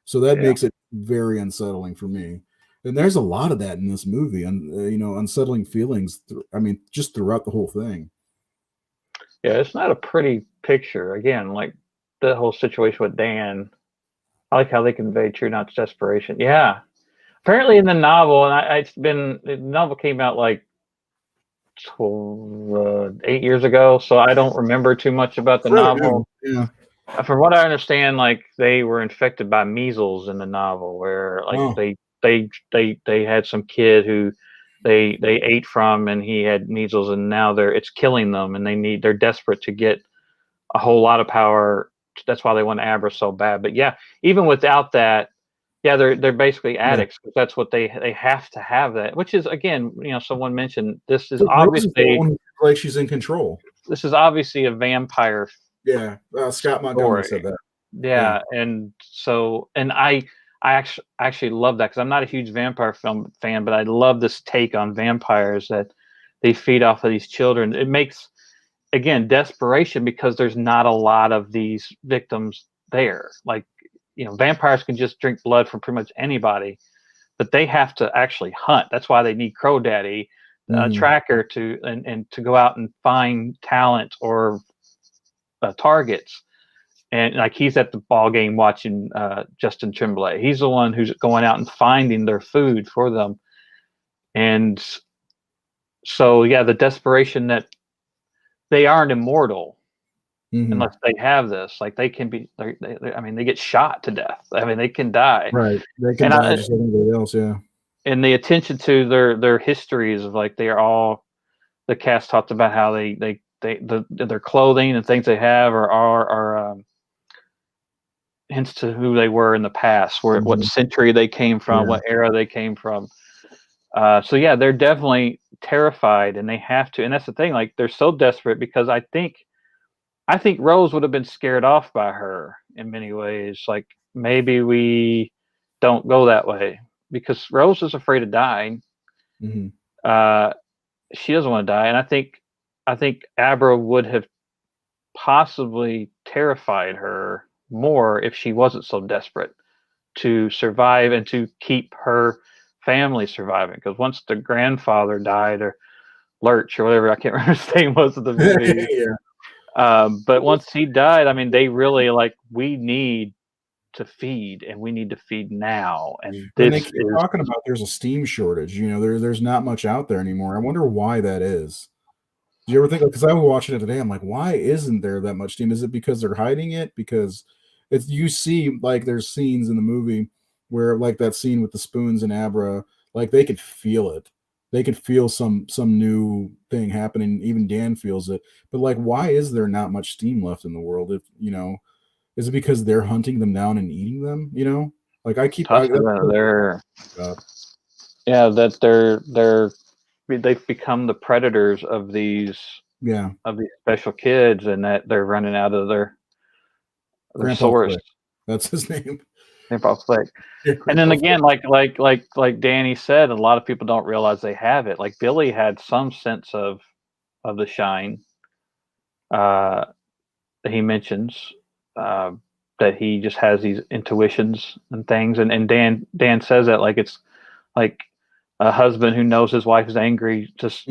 A: So that makes it very unsettling for me. And there's a lot of that in this movie, and unsettling feelings. Just throughout the whole thing.
B: Yeah, it's not a pretty picture. Again, like the whole situation with Dan. I like how they convey true not desperation. Yeah. Apparently in the novel, and the novel came out like 8 years ago, so I don't remember too much about the novel.
A: Yeah.
B: From what I understand, like they were infected by measles in the novel, where like they had some kid who they ate from, and he had measles, and now it's killing them, and they're desperate to get a whole lot of power. That's why they want Abra so bad. But yeah, even without that, yeah, they're basically addicts, because that's what they have to have that. Which is, again, someone mentioned this is
A: Rose is the
B: obviously
A: one who feels like she's in control.
B: a vampire.
A: Yeah, Scott Montgomery said that.
B: Yeah, and so, and I actually love that, because I'm not a huge vampire film fan, but I love this take on vampires, that they feed off of these children. It makes, again, desperation, because there's not a lot of these victims there. Like, vampires can just drink blood from pretty much anybody, but they have to actually hunt. That's why they need Crow Daddy, Tracker, and to go out and find talent or targets. And like, he's at the ball game watching Justin Timberlake. He's the one who's going out and finding their food for them. And so, yeah, the desperation that they aren't immortal unless they have this. Like, they can be, they get shot to death. I mean, they can die.
A: Right. They can die just like anybody else. Yeah.
B: And the attention to their histories of, like, they are all, the cast talked about how their clothing and things they have are hints to who they were in the past, what century they came from, what era they came from. So yeah, they're definitely terrified, and they have to. And that's the thing, like, they're so desperate, because I think Rose would have been scared off by her in many ways. Like, maybe we don't go that way, because Rose is afraid of dying. She doesn't want to die, and I think Abra would have possibly terrified her more if she wasn't so desperate to survive and to keep her family surviving. Because once the grandfather died, or Lurch or whatever, I can't remember his name was in the movie. But once he died, I mean, they really, like, we need to feed, and we need to feed now. And
A: they keep talking about there's a steam shortage. There's not much out there anymore. I wonder why that is. Do you ever think, because I was watching it today, I'm like, why isn't there that much steam? Is it because they're hiding it? Because you see, like, there's scenes in the movie where, like, that scene with the spoons and Abra, like, they could feel it. They could feel some new thing happening. Even Dan feels it. But, like, why is there not much steam left in the world? If is it because they're hunting them down and eating them? Like,
B: they've become the predators of these special kids, and that they're running out of their source.
A: Flick. That's his name.
B: Grandpa Flick. And then again, like Danny said, a lot of people don't realize they have it. Like, Billy had some sense of the shine. He mentions that he just has these intuitions and things, and Dan says that, like, it's like a husband who knows his wife is angry just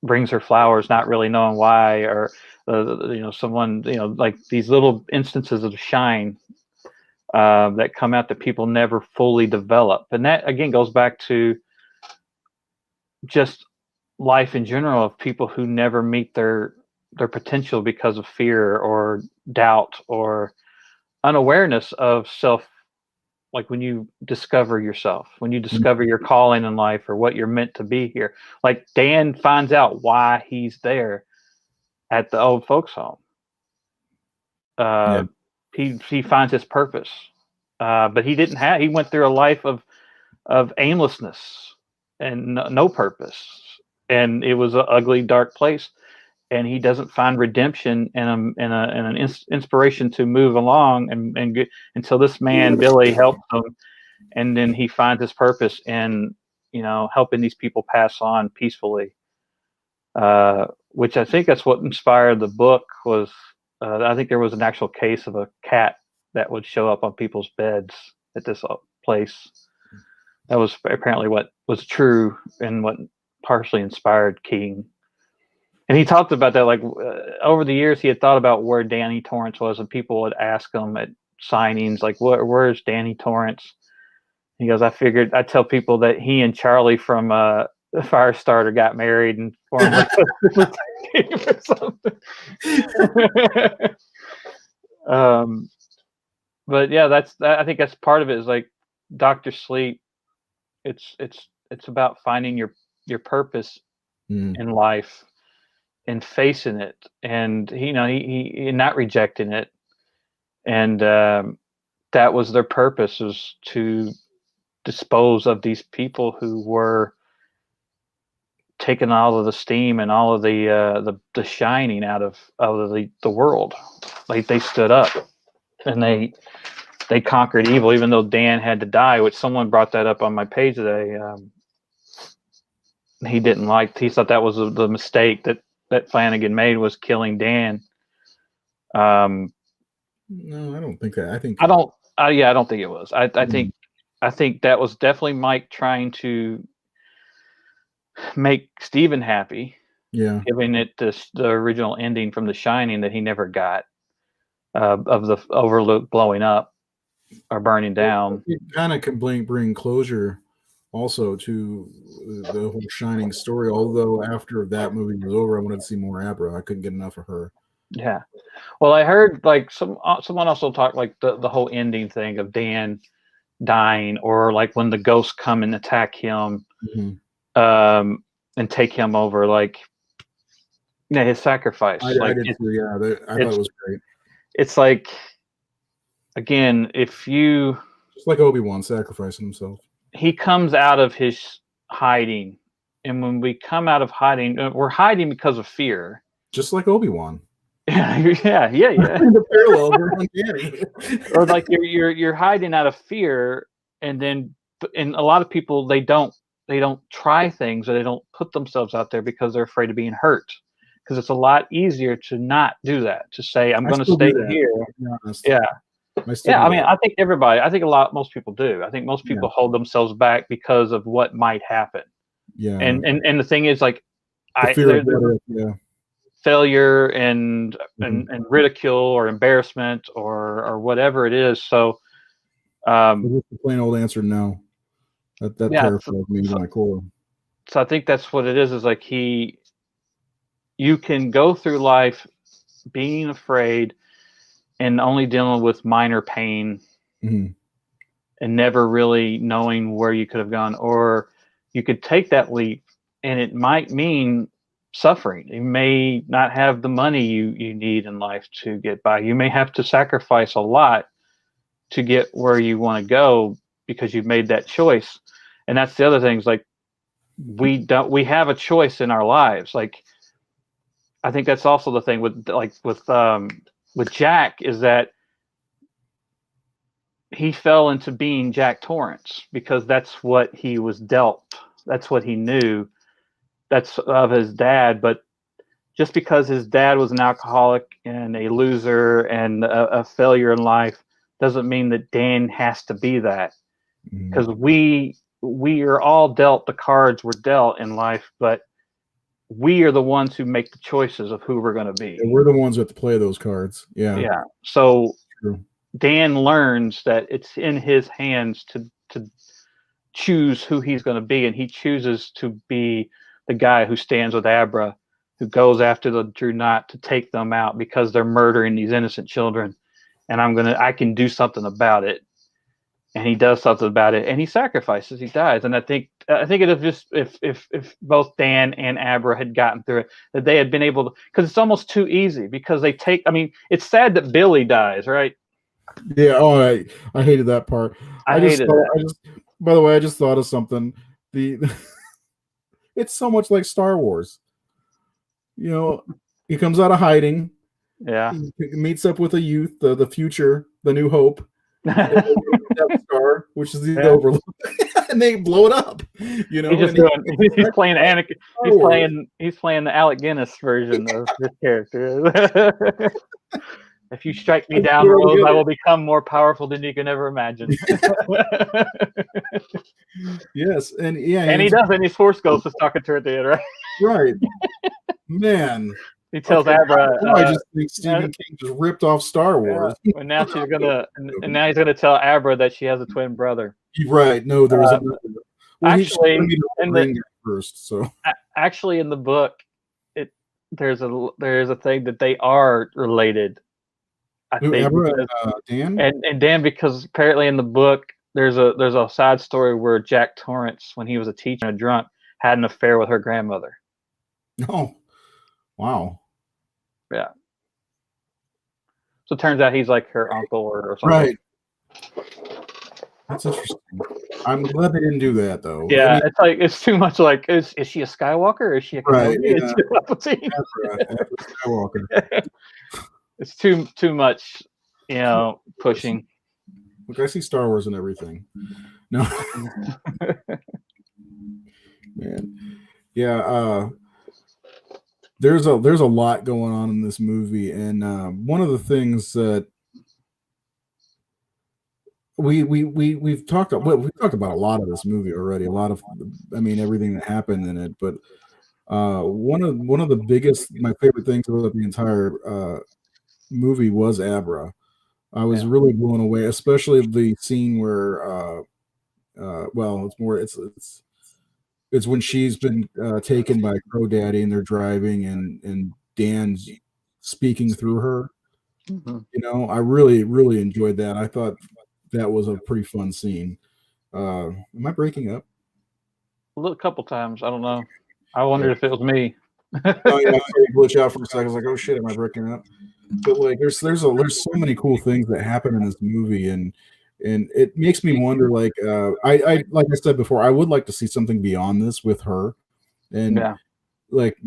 B: brings her flowers, not really knowing why, or someone, like, these little instances of shine that come out that people never fully develop. And that, again, goes back to just life in general, of people who never meet their their potential because of fear or doubt or unawareness of self. Like when you discover yourself, when you discover your calling in life or what you're meant to be here. Like Dan finds out why he's there at the old folks home.
A: Yeah.
B: He finds his purpose, but he went through a life of aimlessness and no purpose, and it was an ugly, dark place. And he doesn't find redemption and an inspiration to move along and get until this man Billy helps him, and then he finds his purpose in helping these people pass on peacefully. Which I think that's what inspired the book was. I think there was an actual case of a cat that would show up on people's beds at this place. That was apparently what was true and what partially inspired King. And he talked about that, like over the years, he had thought about where Danny Torrance was, and people would ask him at signings, like, "Where's Danny Torrance?" He goes, I'd tell people that he and Charlie from Firestarter got married and formed like a super team or something. But yeah, I think that's part of it. Is like Dr. Sleep. It's about finding your purpose in life and facing it, and he not rejecting it, and that was their purpose, was to dispose of these people who were taking all of the steam and all of the shining out of the world. Like they stood up and they conquered evil, even though Dan had to die, which someone brought that up on my page today. He didn't like. He thought that was the mistake that Flanagan made, was killing Dan.
A: No, I don't think that. I
B: don't think it was. I think that was definitely Mike trying to make Steven happy.
A: Yeah.
B: Giving it the original ending from The Shining that he never got, of the Overlook blowing up or burning down.
A: It kind of can bring closure also to the whole Shining story. Although after that movie was over, I wanted to see more Abra. I couldn't get enough of her.
B: Yeah. Well, I heard like someone also talked like the whole ending thing of Dan dying, or like when the ghosts come and attack him, and take him over, like his sacrifice.
A: I
B: like
A: did too. Yeah, I thought it was great.
B: It's like, again, if you
A: just like Obi-Wan sacrificing himself,
B: he comes out of his hiding, and when we come out of hiding, we're hiding because of fear.
A: Just like Obi-Wan.
B: Yeah. The
A: parallel,
B: or like you're hiding out of fear, and a lot of people they don't try things, or they don't put themselves out there because they're afraid of being hurt. Because it's a lot easier to not do that. To say I'm going to stay here. Yeah. I mean, I think most people do. I think most people hold themselves back because of what might happen.
A: Yeah.
B: And the thing is, like, failure and ridicule or embarrassment or whatever it is. So
A: the plain old answer, no. That terrifies me to my core.
B: So I think that's what it is like you can go through life being afraid and only dealing with minor pain, and never really knowing where you could have gone, or you could take that leap and it might mean suffering. You may not have the money you need in life to get by. You may have to sacrifice a lot to get where you want to go because you've made that choice. And that's the other thing, is like we have a choice in our lives. Like, I think that's also the thing with Jack, is that he fell into being Jack Torrance because that's what he was dealt. That's what he knew. That's of his dad. But just because his dad was an alcoholic and a loser and a failure in life doesn't mean that Dan has to be that. Because we are all dealt the cards we're dealt in life, but we are the ones who make the choices of who we're going to be.
A: And we're the ones who have to play those cards. Yeah.
B: Yeah. So Dan learns that it's in his hands to choose who he's going to be, and he chooses to be the guy who stands with Abra, who goes after the Drew Knot to take them out because they're murdering these innocent children, and I can do something about it. And he does something about it, and he sacrifices. He dies, and I think it was just if both Dan and Abra had gotten through it, that they had been able to, because it's almost too easy. Because they take. I mean, it's sad that Billy dies, right?
A: Yeah. Oh, I hated that part.
B: I hated that.
A: By the way, I just thought of something. It's so much like Star Wars. You know, he comes out of hiding.
B: Yeah.
A: He meets up with a youth, the future, the New Hope. Death Star, which is the Overlord, and they blow it up. You know,
B: he's playing Anakin. He's playing the Alec Guinness version of this character. If you strike me down, Rose, I will become more powerful than you can ever imagine.
A: Yes, and
B: he does, and his Force Ghost is talking to her at the end, right?
A: Right, man.
B: He tells Abra.
A: I just think Stephen King just ripped off Star Wars.
B: Yeah. And now now he's gonna tell Abra that she has a twin brother.
A: Right? No, there was
B: actually actually in the book, there's a thing that they are related. I think
A: Abra, Dan
B: and Dan, because apparently in the book there's a side story where Jack Torrance, when he was a teacher and a drunk, had an affair with her grandmother.
A: Oh, wow.
B: Yeah. So it turns out he's like her uncle or something.
A: Right. That's interesting. I'm glad they didn't do that though.
B: Yeah, it's like it's too much. Like, is she a Skywalker? Or is she a
A: right? Yeah.
B: Skywalker? It's too much, pushing.
A: Look, I see Star Wars and everything. No, man. Yeah. There's a lot going on in this movie, and one of the things that we've talked about a lot of this movie already. Everything that happened in it, but one of the biggest, my favorite things about the entire movie was Abra. I was really blown away, especially the scene where it's when she's been taken by Crow Daddy and they're driving and Dan's speaking through her. Mm-hmm. I really, really enjoyed that. I thought that was a pretty fun scene. Am I breaking up?
B: A couple times. I don't know. I wondered if it was me.
A: Oh yeah, I glitch out for a second. I was like, oh shit, am I breaking up? But like, there's so many cool things that happen in this movie, and it makes me wonder. Like, I like I said before, I would like to see something beyond this with her, and like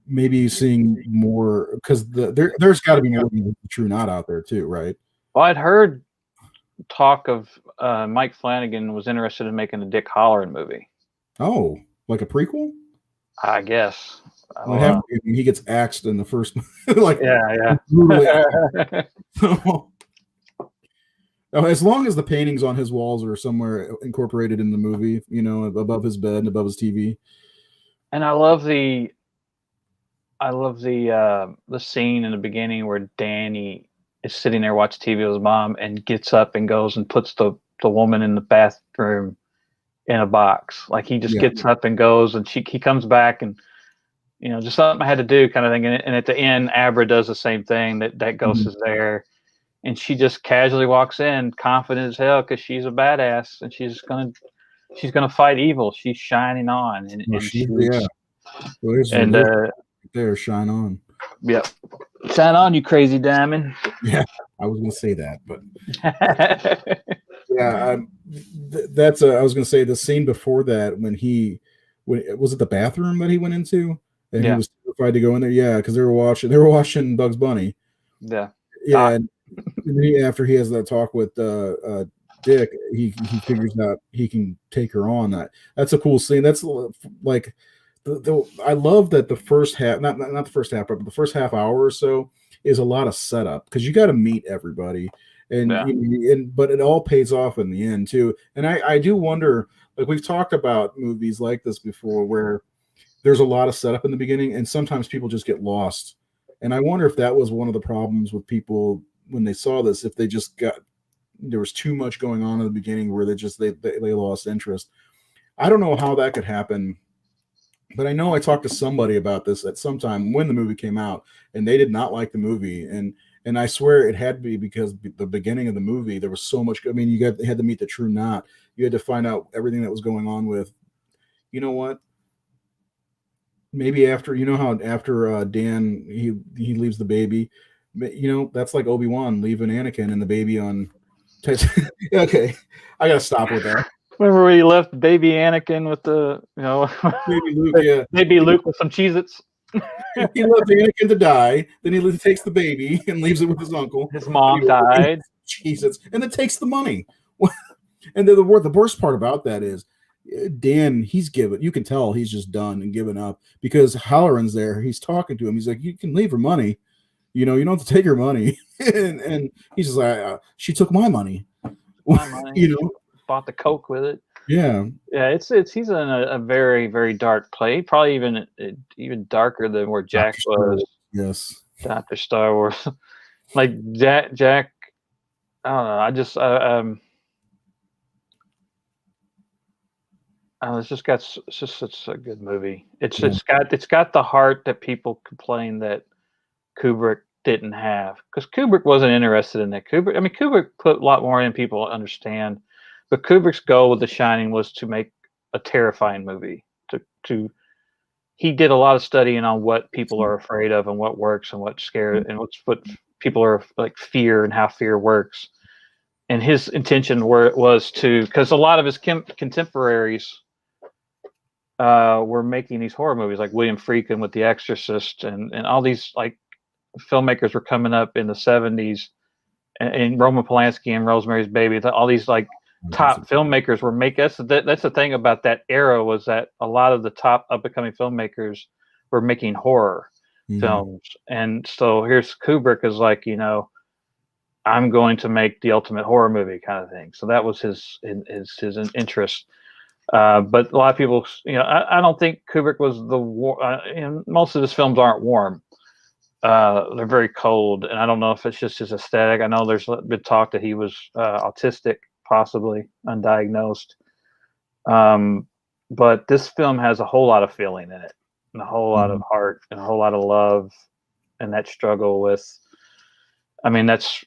A: maybe seeing more, because there's got to be more than the True Knot out there too, right?
B: Well, I'd heard talk of Mike Flanagan was interested in making a Dick Halloran movie.
A: Oh, like a prequel?
B: I guess.
A: He gets axed in the first, like
B: yeah.
A: So, as long as the paintings on his walls are somewhere incorporated in the movie, above his bed, above his TV.
B: And I love the scene in the beginning where Danny is sitting there watching TV with his mom and gets up and goes and puts the woman in the bathroom in a box. Like, he just gets up and goes, and he comes back, and just something I had to do kind of thing. And at the end, Abra does the same thing. That ghost is there, and she just casually walks in, confident as hell, because she's a badass, and she's gonna fight evil. She's shining on,
A: there, shine on.
B: Yep, shine on, you crazy diamond.
A: Yeah, I was gonna say that, but yeah, that's I was gonna say the scene before that when was it the bathroom that he went into? And he was terrified to go in there. Yeah, because they were watching Bugs Bunny.
B: Yeah.
A: And after he has that talk with Dick, he figures out he can take her on. That's a cool scene. That's like I love that the first half, not the first half, but the first half hour or so is a lot of setup, because you got to meet everybody, but it all pays off in the end too. And I do wonder, like, we've talked about movies like this before where there's a lot of setup in the beginning, and sometimes people just get lost. And I wonder if that was one of the problems with people when they saw this, if they just there was too much going on in the beginning where they lost interest. I don't know how that could happen But I know I talked to somebody about this at some time when the movie came out, and they did not like the movie. And I swear it had to be because the beginning of the movie there was so much. I mean, had to meet the true knot. You had to find out everything that was going on with. You know what? Maybe after how after Dan he leaves the baby, that's like Obi-Wan leaving Anakin and the baby on. Okay, I gotta stop with that.
B: Remember when he left baby Anakin with the,
A: Baby Luke, yeah,
B: baby Luke with some Cheez-Its?
A: he left Anakin to die. Then he takes the baby and leaves it with his uncle.
B: His mom died.
A: Jesus, and then takes the money. And the worst part about that is Dan. He's given. You can tell he's just done and given up because Halloran's there. He's talking to him. He's like, "You can leave her money. You don't have to take her money." and he's just like, "She took my money."
B: My money. Bought the Coke with it.
A: Yeah.
B: It's he's in a very, very dark place. Probably even darker than where Jack was.
A: Yes.
B: Dr. Star Wars. Like Jack. I don't know. It's just such a good movie. It's got the heart that people complain that Kubrick didn't have, because Kubrick wasn't interested in that. Kubrick put a lot more in people understand, but Kubrick's goal with The Shining was to make a terrifying movie. He did a lot of studying on what people are afraid of and what works and what scares and what people are like fear and how fear works. And his intention was to, because a lot of his contemporaries were making these horror movies, like William Friedkin with The Exorcist, and all these like filmmakers were coming up in the 70s, and Roman Polanski and Rosemary's Baby. All these like top filmmakers were making. That's the thing about that era, was that a lot of the top up and coming filmmakers were making horror films, and so here's Kubrick is like, I'm going to make the ultimate horror movie kind of thing. So that was his interest. But a lot of people, I don't think Kubrick was most of his films aren't warm. They're very cold, and I don't know if it's just his aesthetic. I know there's been talk that he was autistic, possibly undiagnosed. But this film has a whole lot of feeling in it, and a whole lot of heart, and a whole lot of love, and that struggle with. That's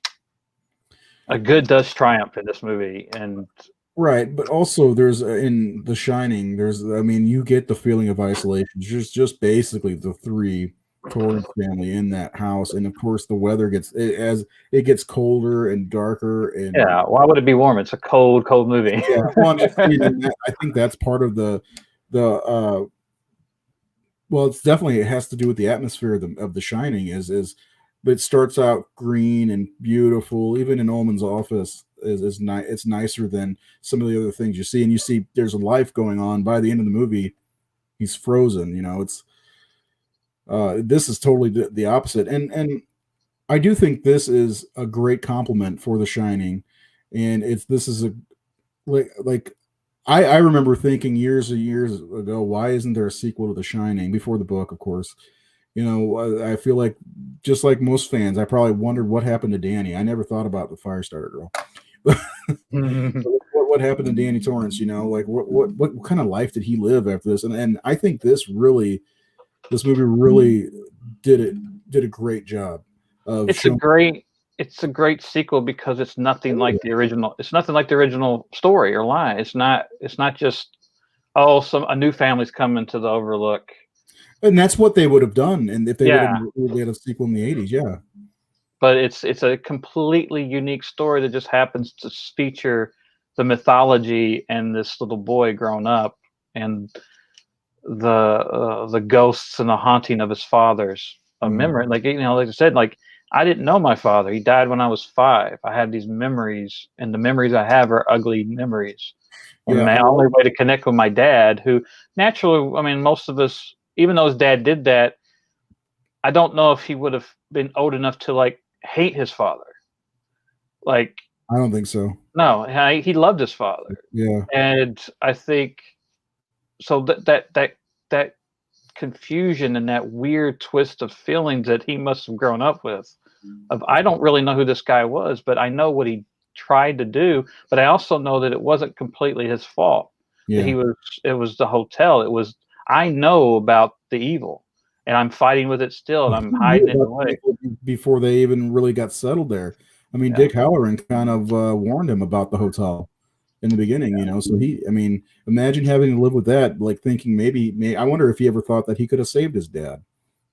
B: a good does triumph in this movie, and
A: right. But also, there's in The Shining, you get the feeling of isolation. There's just basically the three Torrance family in that house, and of course the weather as it gets colder and darker. And
B: why would it be warm? It's a cold movie.
A: Yeah, well, I think that's part of the well, it has to do with the atmosphere of the Shining. It starts out green and beautiful. Even in Ullman's office is nice. It's nicer than some of the other things you see, and you see there's a life going on. By the end of the movie, he's frozen. It's. This is totally the opposite, and I do think this is a great compliment for The Shining, and this is a like I remember thinking years and years ago, why isn't there a sequel to The Shining before the book, of course. I feel like, just like most fans, I probably wondered what happened to Danny. I never thought about the Firestarter girl. What happened to Danny Torrance? Like what kind of life did he live after this? And I think this movie really did a great job of
B: it's a great sequel, because it's nothing like the original. It's nothing like the original story or line. It's not just a new family's coming to the Overlook.
A: And that's what they would have done, and if they would have made a sequel in the 80s, yeah.
B: But it's a completely unique story that just happens to feature the mythology and this little boy grown up, and the ghosts and the haunting of his father's memory. Like I said, like I didn't know my father. He died when I was 5. I had these memories, and the memories I have are ugly memories. And my only way to connect with my dad, who naturally, most of us, even though his dad did that, I don't know if he would have been old enough to like hate his father. Like,
A: I don't think so.
B: No, he loved his father.
A: Yeah.
B: And I think so that confusion and that weird twist of feelings that he must have grown up with, of I don't really know who this guy was, but I know what he tried to do, but I also know that it wasn't completely his fault.
A: Yeah.
B: It was the hotel. It was I know about the evil, and I'm fighting with it still, and I'm hiding it away.
A: Before they even really got settled there. I mean, Dick Halloran kind of warned him about the hotel in the beginning, you know. So imagine having to live with that, like thinking maybe I wonder if he ever thought that he could have saved his dad.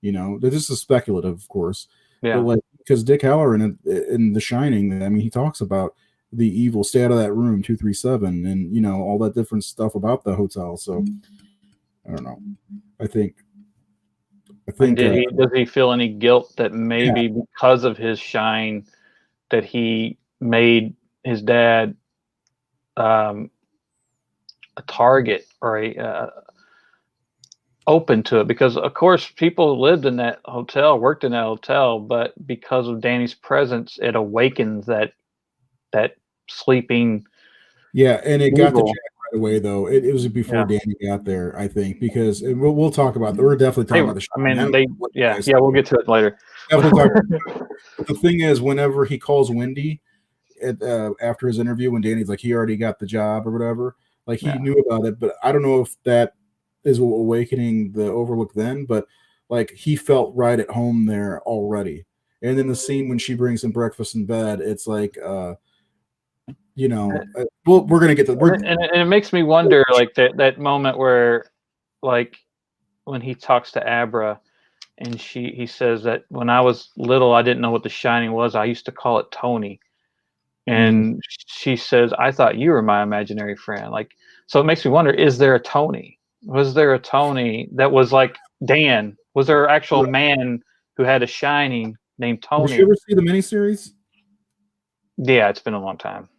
A: You know, this is speculative, of course, but like because Dick Halloran in The Shining, I mean, he talks about the evil, stay out of that room 237, and you know all that different stuff about the hotel. So I don't know. I think.
B: And does he feel any guilt that maybe because of his shine that he made his dad a target or open to it? Because of course people lived in that hotel, worked in that hotel, but because of Danny's presence, it awakens that sleeping.
A: Yeah, and it got to Jack right away though. It was before Danny got there, I think, because we'll talk about that. We're definitely talking about the show.
B: We'll get to it later.
A: But the thing is, whenever he calls Wendy after his interview, when Danny's like he already got the job or whatever, like he knew about it, but I don't know if that is awakening the Overlook then, but like he felt right at home there already. And then the scene when she brings him breakfast in bed, it's like you know, we're gonna get to
B: and it makes me wonder, like that moment where, like, when he talks to Abra, and he says that when I was little, I didn't know what the Shining was. I used to call it Tony, and she says, I thought you were my imaginary friend. Like, so it makes me wonder: is there a Tony? Was there a Tony that was like Dan? Was there an actual man who had a Shining named Tony?
A: Did you ever see the miniseries?
B: Yeah, it's been a long time.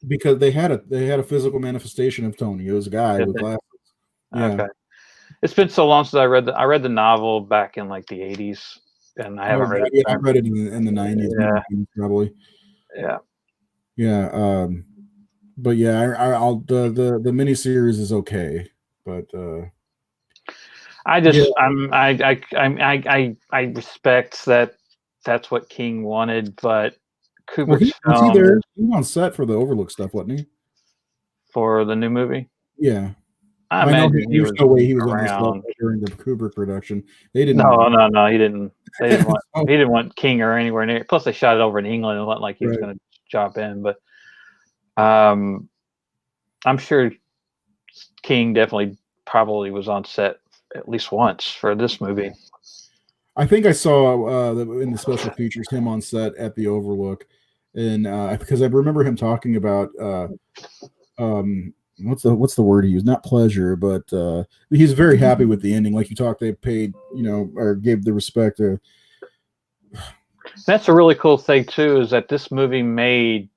A: Because they had a physical manifestation of Tony. It was a guy with glasses.
B: Yeah. Okay. It's been so long since I read the novel back in like the 80s, and I haven't read it.
A: I read it in the 90s, probably.
B: Yeah.
A: Yeah. But yeah, I'll the miniseries is okay, but
B: I just I respect that that's what King wanted, but Kubrick's
A: was he there? He was on set for the Overlook stuff, wasn't he?
B: For the new movie?
A: Yeah.
B: I imagine
A: there's no way he was on the set during the Kubrick production. They didn't.
B: No, he didn't. They didn't want he didn't want King or anywhere near. Plus, they shot it over in England. It wasn't like he was going to drop in. But I'm sure King probably was on set at least once for this movie.
A: I think I saw in the special features him on set at the Overlook, and because I remember him talking about what's the word he used? Not pleasure, but he's very happy with the ending. Like you talked, they paid, or gave the respect to.
B: That's a really cool thing too, is that this movie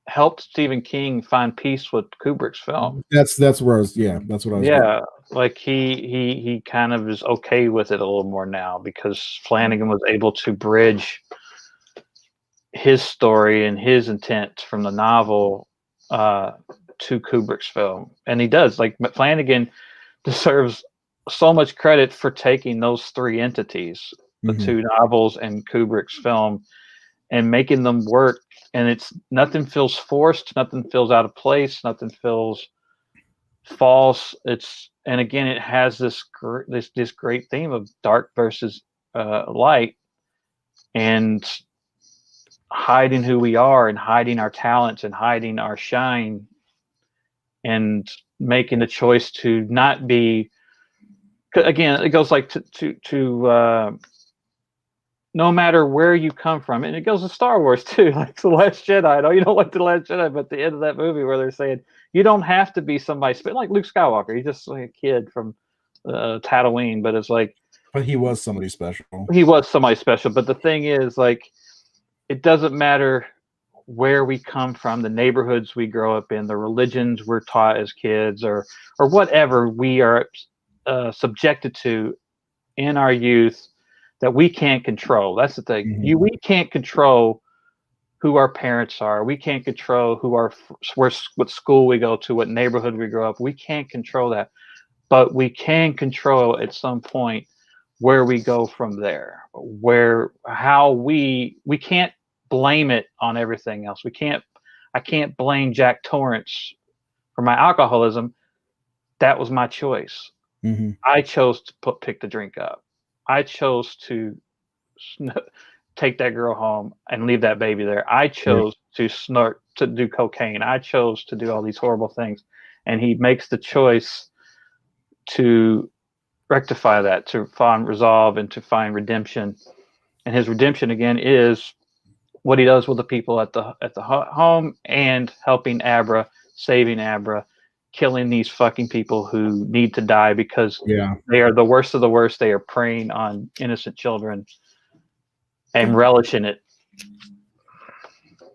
B: helped Stephen King find peace with Kubrick's film.
A: That's where I was. Yeah, that's what I was.
B: Yeah, like he kind of is okay with it a little more now because Flanagan was able to bridge his story and his intent from the novel to Kubrick's film, and he does. Like Flanagan deserves so much credit for taking those three entities, the two novels and Kubrick's film, and making them work. And it's nothing feels forced, nothing feels out of place, nothing feels false. And again, it has this great theme of dark versus light, and hiding who we are, and hiding our talents, and hiding our shine, and making the choice to not be. Again, it goes like to no matter where you come from, and it goes to Star Wars too, like The Last Jedi. I know you don't like The Last Jedi, but at the end of that movie where they're saying you don't have to be somebody, like Luke Skywalker, he's just like a kid from Tatooine, but it's like,
A: but he was somebody special.
B: He was somebody special, but the thing is, like, it doesn't matter where we come from, the neighborhoods we grow up in, the religions we're taught as kids, or whatever we are subjected to in our youth that we can't control. That's the thing. We can't control who our parents are. We can't control what school we go to, what neighborhood we grow up. We can't control that, but we can control at some point where we go from there. We can't blame it on everything else. I can't blame Jack Torrance for my alcoholism. That was my choice. I chose to pick the drink up. I chose to take that girl home and leave that baby there. I chose to do cocaine. I chose to do all these horrible things. And he makes the choice to rectify that, to find resolve and to find redemption. And his redemption again is what he does with the people at the home and helping Abra, saving Abra, killing these fucking people who need to die because they are the worst of the worst. They are preying on innocent children and relishing it.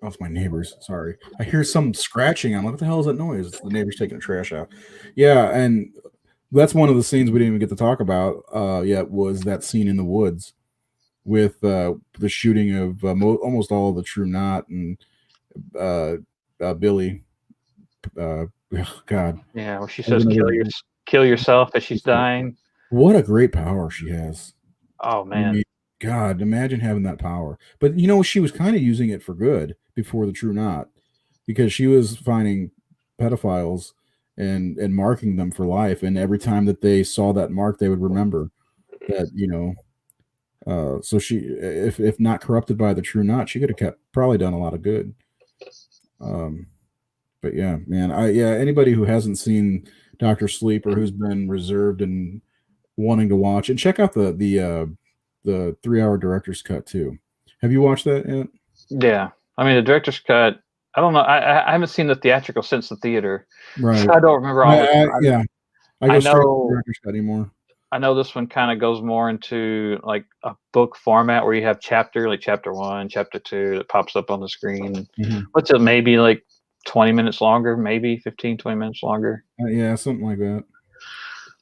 A: Oh, it's my neighbors. Sorry. I hear some scratching. I'm like, what the hell is that noise? It's the neighbors taking the trash out. Yeah, and that's one of the scenes we didn't even get to talk about yet was that scene in the woods with the shooting of almost all of the True Knot and Billy. God.
B: Yeah, well, she says kill yourself as she's dying.
A: What a great power she has.
B: Oh, man.
A: I mean, God, imagine having that power. But, she was kind of using it for good before the True Knot because she was finding pedophiles and marking them for life. And every time that they saw that mark, they would remember that, so she, if not corrupted by the True Knot, she could have probably done a lot of good. But yeah, man, anybody who hasn't seen Dr. Sleep or who's been reserved and wanting to watch, and check out the 3-hour director's cut too. Have you watched that yet?
B: Yeah, I mean the director's cut. I don't know. I haven't seen the theatrical since the theater.
A: Right.
B: So I don't remember all.
A: I go straight to the director's cut anymore.
B: I know this one kind of goes more into like a book format where you have chapter 1, chapter 2 that pops up on the screen. What's it? Maybe like 20 minutes longer, maybe 15, 20 minutes longer.
A: Yeah, something like that.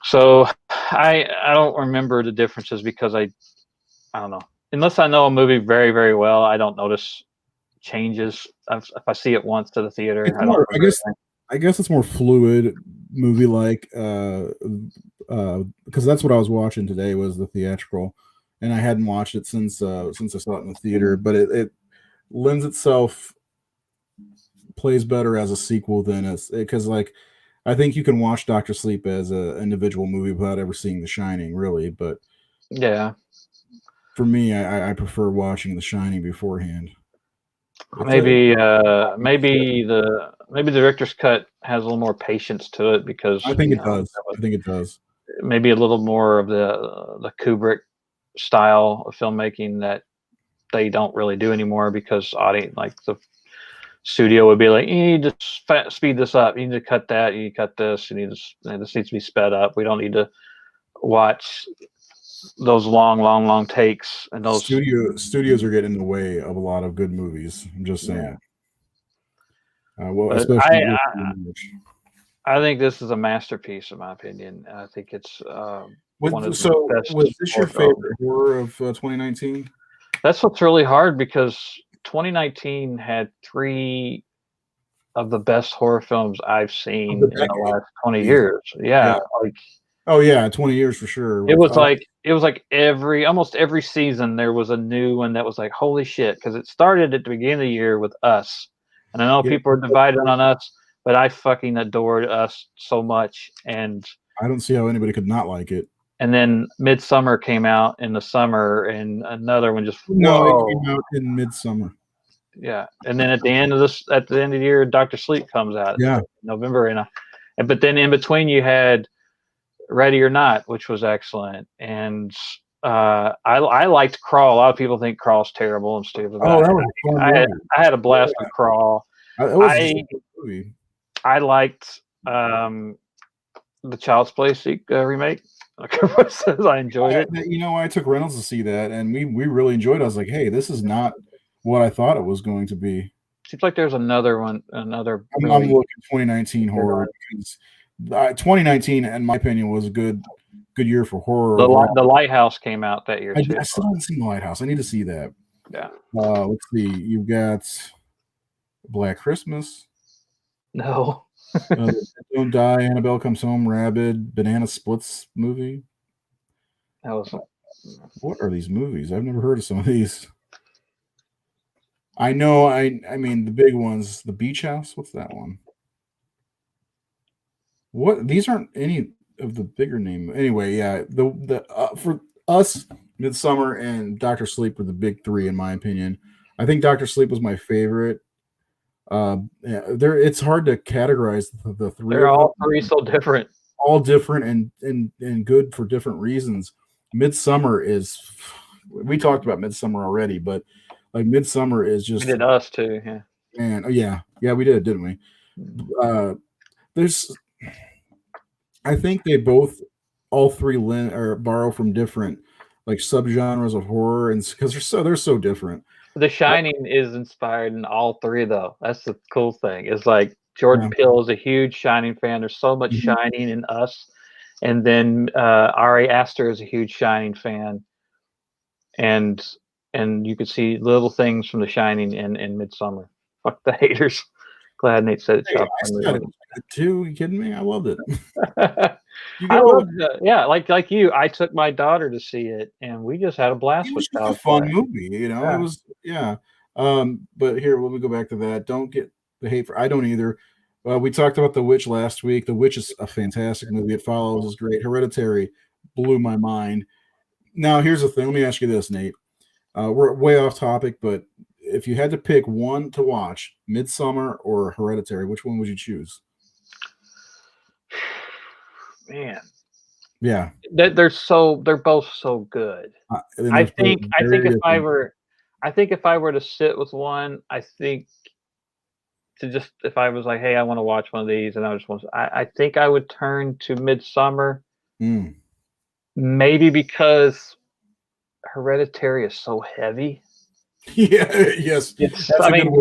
B: So I don't remember the differences because I don't know. Unless I know a movie very, very well, I don't notice changes. If I see it once to the theater,
A: I guess it's more fluid movie like because that's what I was watching today was the theatrical, and I hadn't watched it since I saw it in the theater. But it lends itself plays better as a sequel than because like I think you can watch Dr. Sleep as an individual movie without ever seeing The Shining, really. But
B: yeah,
A: for me, I prefer watching The Shining beforehand.
B: Maybe the director's cut has a little more patience to it because
A: I think it does. I think it does.
B: Maybe a little more of the Kubrick style of filmmaking that they don't really do anymore because like the studio would be like, you need to speed this up. You need to cut that. You need to cut this. This needs to be sped up. We don't need to watch those long takes and those
A: studios are getting in the way of a lot of good movies. I'm just saying. Well, especially
B: I think this is a masterpiece, in my opinion. I think it's
A: one of the best. Was this your favorite horror of 2019?
B: That's what's really hard because 2019 had 3 of the best horror films I've seen in the last 20 years. Yeah, like.
A: Oh yeah, 20 years for sure.
B: It was like almost every season there was a new one that was like, holy shit, because it started at the beginning of the year with Us. And I know people are divided on Us, but I fucking adored Us so much. And
A: I don't see how anybody could not like it.
B: And then Midsummer came out in the summer, and another one just
A: it came out in Midsummer.
B: Yeah, and then at the end of the year, Dr. Sleep comes out.
A: Yeah,
B: November, but then in between you had Ready or Not, which was excellent, and I liked Crawl. A lot of people think Crawl's terrible and stupid.
A: Oh, that was fun.
B: I had a blast with Crawl. I liked the Child's Play remake. I enjoyed it.
A: I took Reynolds to see that, and we really enjoyed it. I was like, hey, this is not what I thought it was going to be.
B: Seems like there's another one.
A: I'm looking 2019 horror because 2019, in my opinion, was a good year for horror.
B: The Lighthouse came out that year too.
A: I still haven't seen The Lighthouse. I need to see that.
B: Yeah.
A: Let's see. You've got Black Christmas.
B: No.
A: Don't Die, Annabelle Comes Home, Rabid, Banana Splits movie.
B: That was.
A: What are these movies? I've never heard of some of these. I know. I mean the big ones. The Beach House. What's that one? What? These aren't any. of the bigger name. Anyway, yeah, the for us, Midsummer and Doctor Sleep were the big three in my opinion. I think Doctor Sleep was my favorite. Yeah, it's hard to categorize the three
B: They're
A: of them.
B: all three so different.
A: All different and good for different reasons. Midsummer is we talked about Midsummer already, but like Midsummer is
B: We
A: just
B: did us too. Yeah.
A: man, oh, yeah, we did, didn't we? There's I think they both all three or borrow from different like subgenres of horror and because they're so different.
B: The Shining is inspired in all three, though. That's the cool thing. It's like Jordan Peele is a huge Shining fan. There's so much Shining in us, and then Ari Aster is a huge Shining fan, and you could see little things from The Shining in Midsummer. Fuck the haters. Glad Nate said it.
A: Hey, I said it too. Are you kidding me? I loved it.
B: I loved it. Yeah, like you. I took my daughter to see it, and we just had a blast.
A: It
B: with
A: was just a fun movie, you know.
B: Yeah.
A: It was, yeah. But here, let me go back to that. Don't get the hate for. I don't either. We talked about The Witch last week. The Witch is a fantastic movie. It Follows is great. Hereditary blew my mind. Now, here's the thing. Let me ask you this, Nate. We're way off topic, but if you had to pick one to watch, Midsummer or Hereditary, which one would you choose?
B: Man,
A: yeah,
B: they're both so good. I think if I were to sit with one, I think if I was like, hey, I want to watch one of these, and I think I would turn to Midsummer. Maybe because Hereditary is so heavy.
A: Yeah. Yes.
B: Midsummer's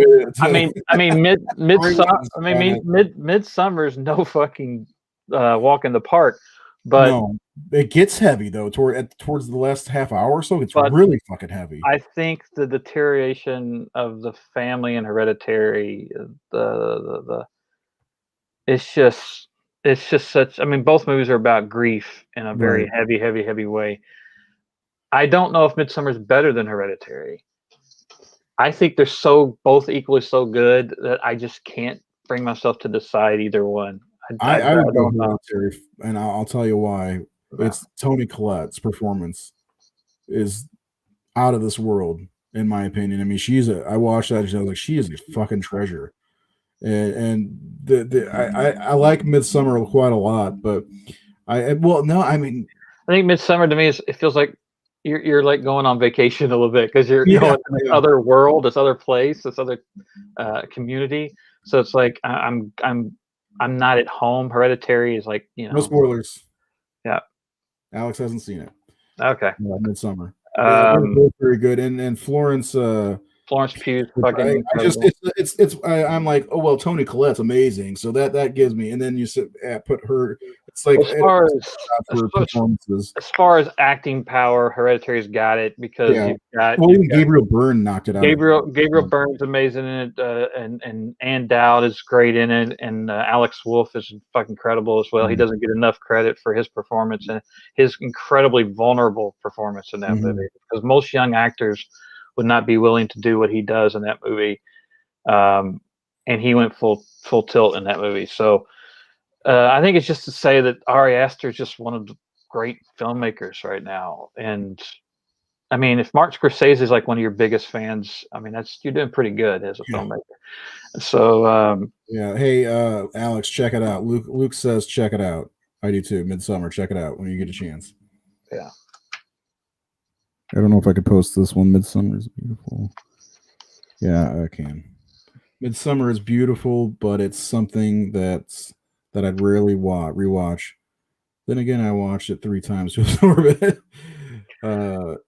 B: no fucking walk in the park, but
A: no, it gets heavy though. Towards the last half hour or so, it's really fucking heavy.
B: I think the deterioration of the family in Hereditary, it's just such. I mean, both movies are about grief in a very heavy way. I don't know if Midsummer's better than Hereditary. I think they're both equally so good that I just can't bring myself to decide either one.
A: I would go Hereditary, and I'll tell you why. It's Toni Collette's performance is out of this world, in my opinion. I mean, I watched that and I was like, she is a fucking treasure. And I like Midsummer quite a lot, but I think
B: Midsummer to me it feels like you're like going on vacation a little bit because you're going to this other world, this other place, this other community. So it's like I'm not at home. Hereditary is like,
A: no spoilers.
B: Yeah,
A: Alex hasn't seen it.
B: Okay,
A: Midsummer. They're both very good, and Florence
B: Pugh fucking.
A: I'm like, oh well, Toni Collette's amazing, so that gives me. And then you put her. It's like
B: as far as acting power, Hereditary's got it because you've got.
A: Even Gabriel Byrne knocked it out.
B: Gabriel Byrne's amazing in it, and Ann Dowd is great in it, and Alex Wolff is fucking incredible as well. He doesn't get enough credit for his performance and his incredibly vulnerable performance in that movie, because most young actors would not be willing to do what he does in that movie, and he went full tilt in that movie. So I think it's just to say that Ari Aster is just one of the great filmmakers right now. And I mean, if Martin Scorsese is like one of your biggest fans, I mean, you're doing pretty good as a filmmaker. So
A: hey, Alex, check it out. Luke says check it out. I do too. Midsummer, check it out when you get a chance.
B: Yeah.
A: I don't know if I could post this one. Midsummer is beautiful. Yeah, I can. Midsummer is beautiful, but it's something that I'd rarely rewatch. Then again, I watched it 3 times to absorb it.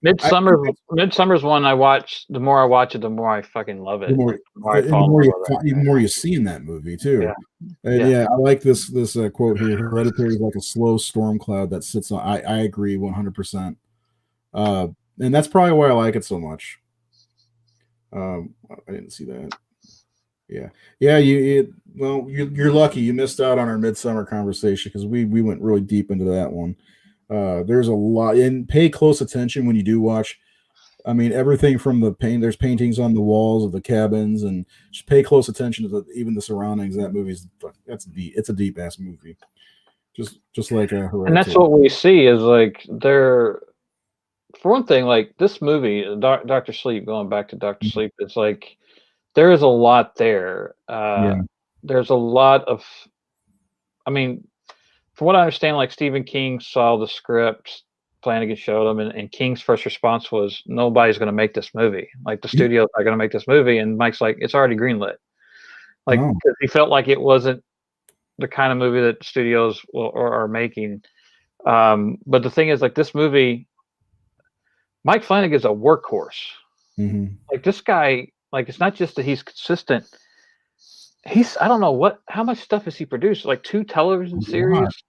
B: Midsummer's one I watch. The more I watch it, the more I fucking love it.
A: The more you see in that movie too. I like this quote here. Hereditary is like a slow storm cloud that sits on. I agree 100%. And that's probably why I like it so much. I didn't see that. Yeah. You're lucky you missed out on our Midsummer conversation because we went really deep into that one. There's a lot, and pay close attention when you do watch. I mean, everything from the paint. There's paintings on the walls of the cabins, and just pay close attention to even the surroundings. That movie's it's a deep ass movie. just like a
B: And that's
A: Hereditary.
B: what we see is like they're for one thing, like this movie, Doctor Sleep. Going back to Doctor
A: Mhm.
B: Sleep, it's like there is a lot there.
A: Yeah.
B: There's a lot of. I mean, from what I understand, like Stephen King saw the script, Flanagan showed him, and King's first response was, "Nobody's going to make this movie. Like the studio's not going to make this movie." And Mike's like, "It's already greenlit." Like
A: Oh,
B: 'cause he felt like it wasn't the kind of movie that studios are making. But the thing is, like this movie, Mike Flanagan's a workhorse.
A: hmm.
B: Like this guy, like it's not just that he's consistent. He's I don't know how much stuff has he produced? Like two television
A: A lot.
B: series,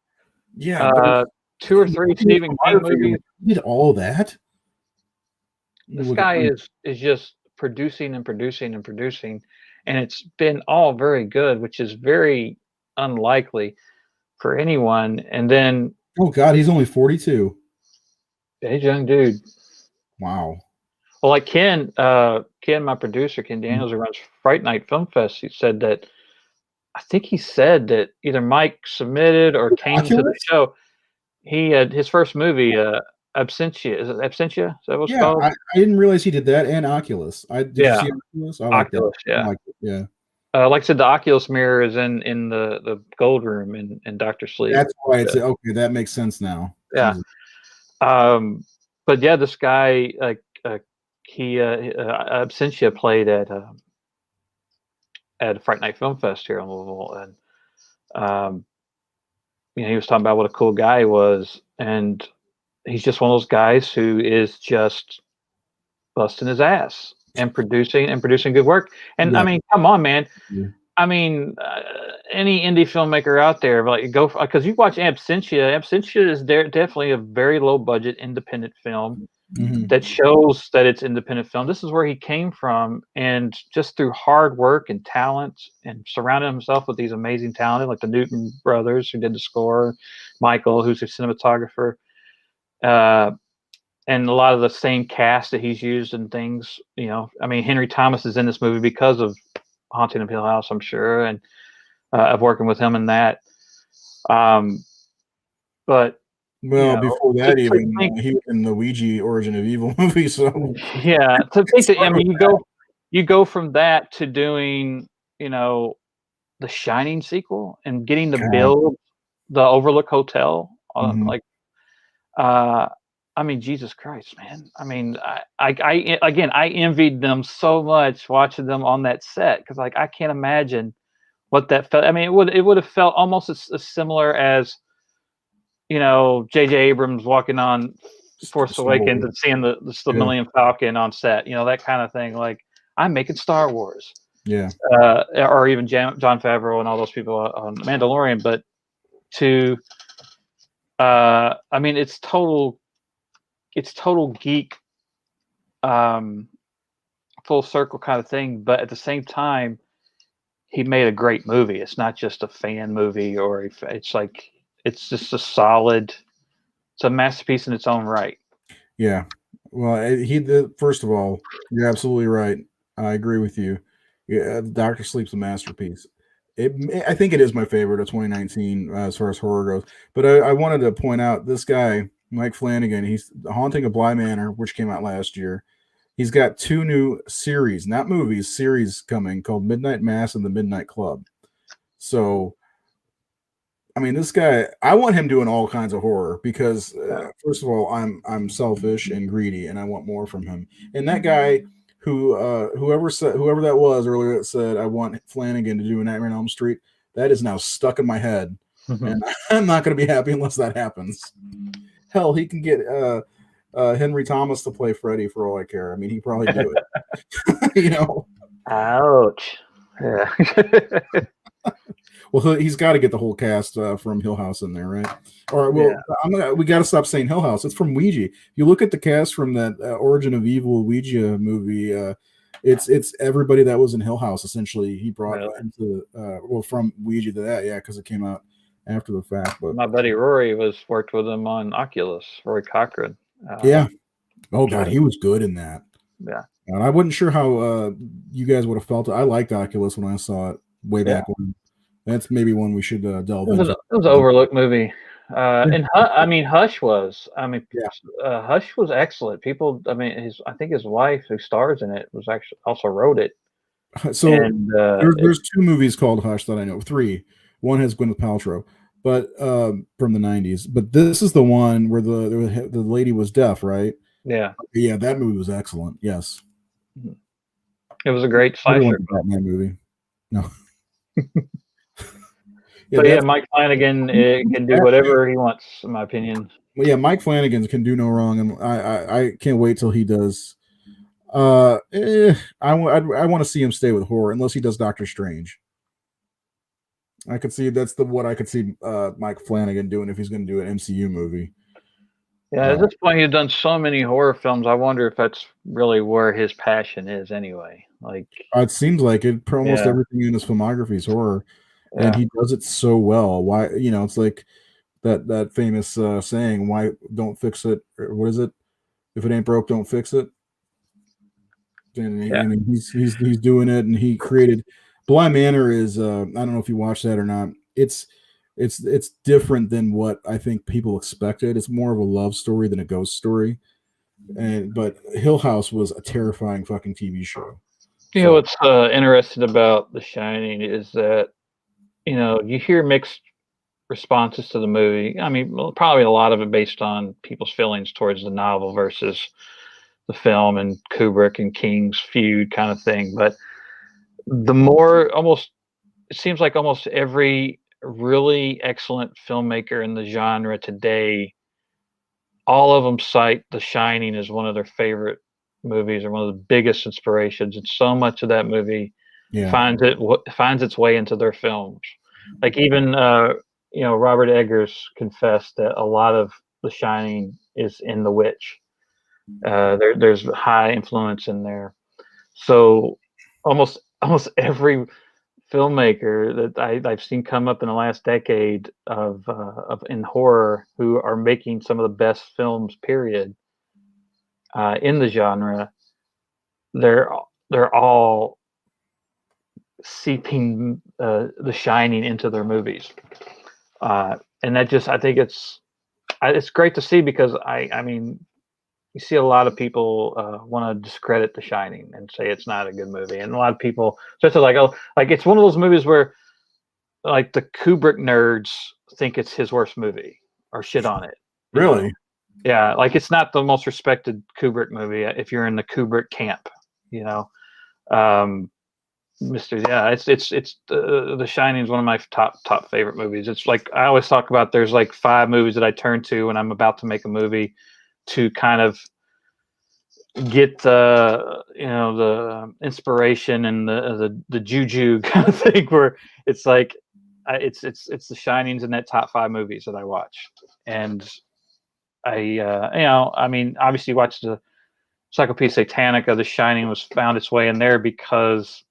A: Yeah, but
B: uh, two or three Stephen King movies.
A: he did all that.
B: This
A: Look at
B: guy
A: him.
B: is just producing and producing and producing, and it's been all very good, which is very unlikely for anyone. And then,
A: Oh God, he's only 42.
B: hey, young dude.
A: Wow.
B: Well, like Ken, my producer, Ken
A: Mhm.
B: Daniels, who runs Fright Night Film Fest, he said that I think he said that either Mike submitted or came to the
A: Oculus?
B: show. He had his first movie, Absentia. Is it Absentia? Is that what it's
A: Yeah,
B: called?
A: I didn't realize he did that and Oculus. Did you
B: Yeah,
A: see Oculus? I like that.
B: Oculus.
A: I
B: Yeah.
A: like it. Yeah.
B: Like I said, the Oculus mirror is in the gold room in Doctor Sleep.
A: That's why it's okay. That makes sense now.
B: Yeah.
A: Jesus.
B: Um, but yeah, this guy Absentia played at Fright Night Film Fest here in Louisville, and um, he was talking about what a cool guy he was, and he's just one of those guys who is just busting his ass and producing good work. And I
A: Yeah.
B: mean, come on, man.
A: Yeah.
B: I mean, any indie filmmaker out there, like go because you watch Absentia. Absentia is definitely a very low budget independent film
A: Mhm.
B: that shows that it's independent film. This is where he came from, and just through hard work and talent, and surrounded himself with these amazing talent, like the Newton brothers who did the score, Michael, who's a cinematographer, uh, and a lot of the same cast that he's used in things. I mean, Henry Thomas is in this movie because of Haunting of Hill House, I'm sure, and of working with him in that. Um, but
A: Well, before
B: to,
A: that,
B: to
A: even
B: think,
A: he was in the Ouija Origin of Evil movie. So
B: yeah, to think that I
A: start with
B: mean, you go from that to doing, the Shining sequel and getting to
A: God.
B: build the Overlook Hotel.
A: Mhm.
B: Like, uh, I mean, Jesus Christ, man. I mean, again, I envied them so much watching them on that set because, like, I can't imagine what that felt. I mean, it would have felt almost as similar as J.J. Abrams walking on Force
A: Star
B: Awakens
A: Wars.
B: and seeing the
A: Yeah.
B: Millennium Falcon on set, that kind of thing. Like, I'm making Star Wars,
A: Yeah.
B: or even John Favreau and all those people on Mandalorian. But to, I mean, it's total geek, um, full circle kind of thing. But at the same time, he made a great movie. It's not just a fan movie, it's like it's just a solid. It's a masterpiece in its own right.
A: Yeah. Well, first of all, you're absolutely right. I agree with you. Yeah, Doctor Sleep's a masterpiece. I think it is my favorite of 2019 as far as horror goes. But I wanted to point out this guy, Mike Flanagan. He's Haunting of Bly Manor, which came out last year. He's got two new series, not movies, series coming called Midnight Mass and the Midnight Club. So I mean, this guy, I want him doing all kinds of horror because, first of all, I'm selfish and greedy, and I want more from him. And that guy, whoever that was earlier that said I want Flanagan to do a Nightmare on Elm Street, that is now stuck in my head, and I'm not going to be happy unless that happens. Hell, he can get Henry Thomas to play Freddy for all I care. I mean, he probably do it.
B: Ouch. Yeah.
A: Well, he's got to get the whole cast from Hill House in there, right? Or
B: Yeah.
A: we got to stop saying Hill House. It's from Ouija. If you look at the cast from that Origin of Evil Ouija movie, it's everybody that was in Hill House. Essentially, he brought
B: Really?
A: into from Ouija to that, yeah, because it came out after the fact. But
B: My buddy Rory worked with him on Oculus. Rory Cochran.
A: yeah, oh God, he was good in that.
B: Yeah.
A: And I wasn't sure how you guys would have felt it. I liked Oculus when I saw it way back when. That's maybe one we should delve
B: It was,
A: into.
B: it was an overlooked movie. And I mean, Hush was. I mean,
A: Yeah.
B: Hush was excellent. People, I mean, I think his wife, who stars in it, was actually also wrote it.
A: So
B: And
A: there's two movies called Hush that I know. Three. One has Gwyneth Paltrow, but from the '90s. But this is the one where the lady was deaf, right?
B: yeah,
A: Yeah, that movie was excellent. Yes,
B: it was a great
A: everyone's
B: slasher.
A: a Batman movie. No, yeah,
B: So yeah,
A: that's
B: Mike Flanagan can do whatever he wants, in my opinion.
A: well, yeah. Mike Flanagan can do no wrong, and I can't wait till he does. I want to see him stay with horror unless he does Doctor Strange. I could see what I could see Mike Flanagan doing if he's going to do an MCU movie.
B: Yeah, at this point, he's done so many horror films. I wonder if that's really where his passion is, anyway. Like,
A: It seems like it. Almost
B: yeah,
A: everything in his filmography is horror, and
B: yeah,
A: he does it so well. Why, it's like that famous saying, "Why don't fix it?" Or what is it? If it ain't broke, don't fix it. And,
B: yeah.
A: he's doing it, and he created Bly Manor is. I don't know if you watched that or not. It's different than what I think people expected. It's more of a love story than a ghost story. But Hill House was a terrifying fucking TV show.
B: You know what's interesting about The Shining is that you hear mixed responses to the movie. I mean, probably a lot of it based on people's feelings towards the novel versus the film and Kubrick and King's feud kind of thing. But the more almost it seems like almost every really excellent filmmaker in the genre today, all of them cite The Shining as one of their favorite movies or one of the biggest inspirations. And so much of that movie
A: Yeah.
B: finds its way into their films. Like even Robert Eggers confessed that a lot of The Shining is in The Witch. There's high influence in there. So almost every filmmaker that I've seen come up in the last decade of in horror who are making some of the best films, period, in the genre, they're all seeping The Shining into their movies, and that just I think it's great to see because I mean you see a lot of people want to discredit The Shining and say it's not a good movie, and a lot of people just like it's one of those movies where like the Kubrick nerds think it's his worst movie or shit on it.
A: Really?
B: Yeah, like it's not the most respected Kubrick movie if you're in the Kubrick camp, you know. Mr. Yeah, it's The Shining is one of my top favorite movies. It's like I always talk about. There's like 5 movies that I turn to when I'm about to make a movie to kind of get the inspiration and the juju kind of thing. Where it's like it's The Shining's in that top 5 movies that I watch, and I mean obviously watched the Encyclopedia Satanica. The Shining was found its way in there because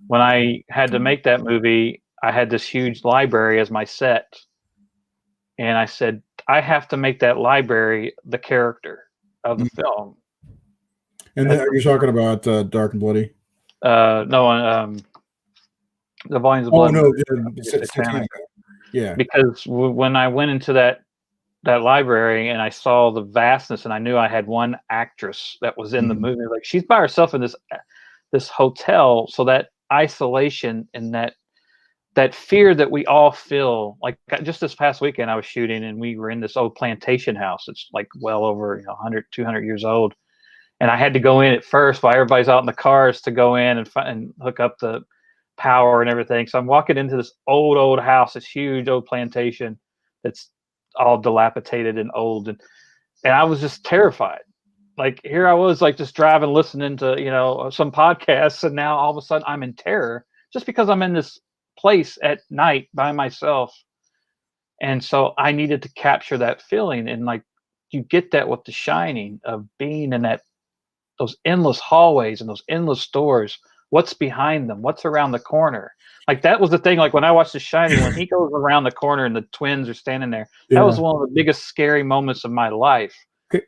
B: when I had to make that movie, I had this huge library as my set. And I said, I have to make that library the character of the film.
A: And then you're talking about Dark and Bloody?
B: No, the Volumes of
A: Oh,
B: Blood.
A: no.
B: Satanica.
A: Yeah.
B: Because when I went into that library and I saw the vastness and I knew I had one actress that was in the movie, like she's by herself in this hotel, so that isolation and that fear that we all feel. Like just this past weekend I was shooting and we were in this old plantation house. It's like well over 100 200 years old, and I had to go in at first while everybody's out in the cars to go in and hook up the power and everything. So I'm walking into this old house, this huge old plantation that's all dilapidated and old, and I was just terrified. Like here I was like just driving, listening to, some podcasts. And now all of a sudden I'm in terror just because I'm in this place at night by myself. And so I needed to capture that feeling. And like, you get that with The Shining of being in those endless hallways and those endless doors. What's behind them? What's around the corner? Like that was the thing. Like when I watched The Shining, when he goes around the corner and the twins are standing there, that was one of the biggest scary moments of my life.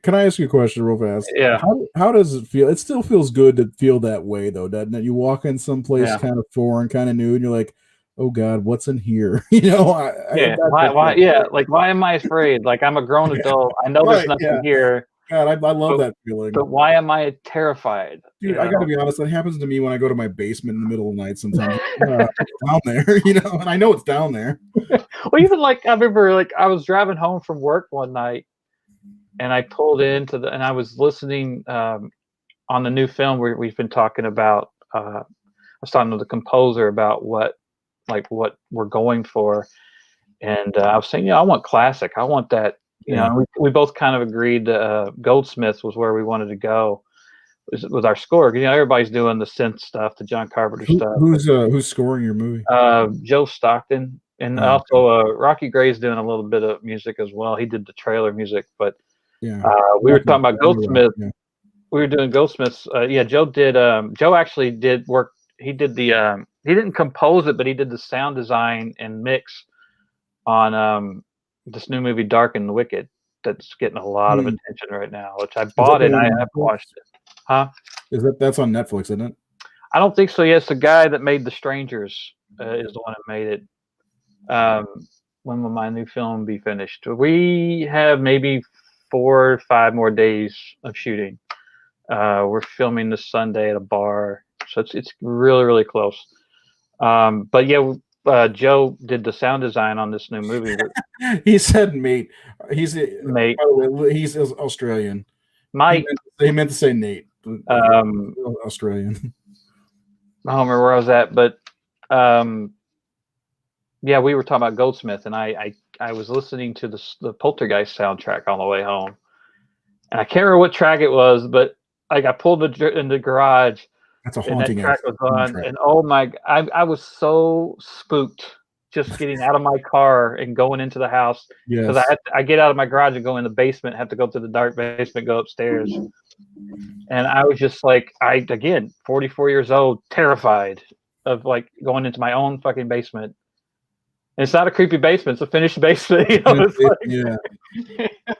A: Can I ask you a question real fast?
B: Yeah.
A: How does it feel? It still feels good to feel that way, though, doesn't it? You walk in someplace kind of foreign, kind of new, and you're like, oh God, what's in here? You know,
B: Yeah. Why? Yeah. Like, why am I afraid? Like, I'm a grown adult. I know there's
A: right,
B: nothing
A: yeah.
B: here,
A: God, I love
B: but
A: that feeling.
B: but why am I terrified?
A: Dude, I gotta be honest, that happens to me when I go to my basement in the middle of the night sometimes. It's down there, you know, and I know it's down there.
B: Well, even like I remember, like I was driving home from work one night, and I pulled into and I was listening on the new film where we've been talking about. I was talking to the composer about what we're going for, and I was saying, I want classic. I want that.
A: Yeah.
B: And we both kind of agreed. Goldsmiths was where we wanted to go with our score. Everybody's doing the synth stuff, the John Carpenter stuff.
A: Who's scoring your movie?
B: Joe Stockton, and
A: Oh,
B: also Rocky Gray's doing a little bit of music as well. He did the trailer music, but
A: yeah.
B: we were talking about Goldsmith.
A: Yeah.
B: We were doing Goldsmiths. Joe did. Joe actually did work. He did the. He didn't compose it, but he did the sound design and mix on this new movie, Dark and the Wicked, that's getting a lot of attention right now. Which I bought it. And I have watched it. Huh?
A: That's on Netflix, isn't it?
B: I don't think so. Yes, the guy that made The Strangers is the one that made it. When will my new film be finished? We have maybe 4 or 5 more days of shooting. We're filming this Sunday at a bar, so it's really, really close. But yeah, Joe did the sound design on this new movie.
A: He said mate. He's
B: Mate.
A: By the way, he's Australian.
B: Mike.
A: He meant to say Nate. Australian.
B: I don't remember where I was at, but yeah, we were talking about Goldsmith, and I was listening to the Poltergeist soundtrack on the way home, and I can't remember what track it was, but I got pulled in the garage.
A: That's a haunting.
B: And that track was on, and oh my! I was so spooked just getting out of my car and going into the house because I get out of my garage and go in the basement, have to go through the dark basement, go upstairs, and I was just like, 44 years old, terrified of like going into my own fucking basement. And it's not a creepy basement; it's a finished basement.
A: Yeah.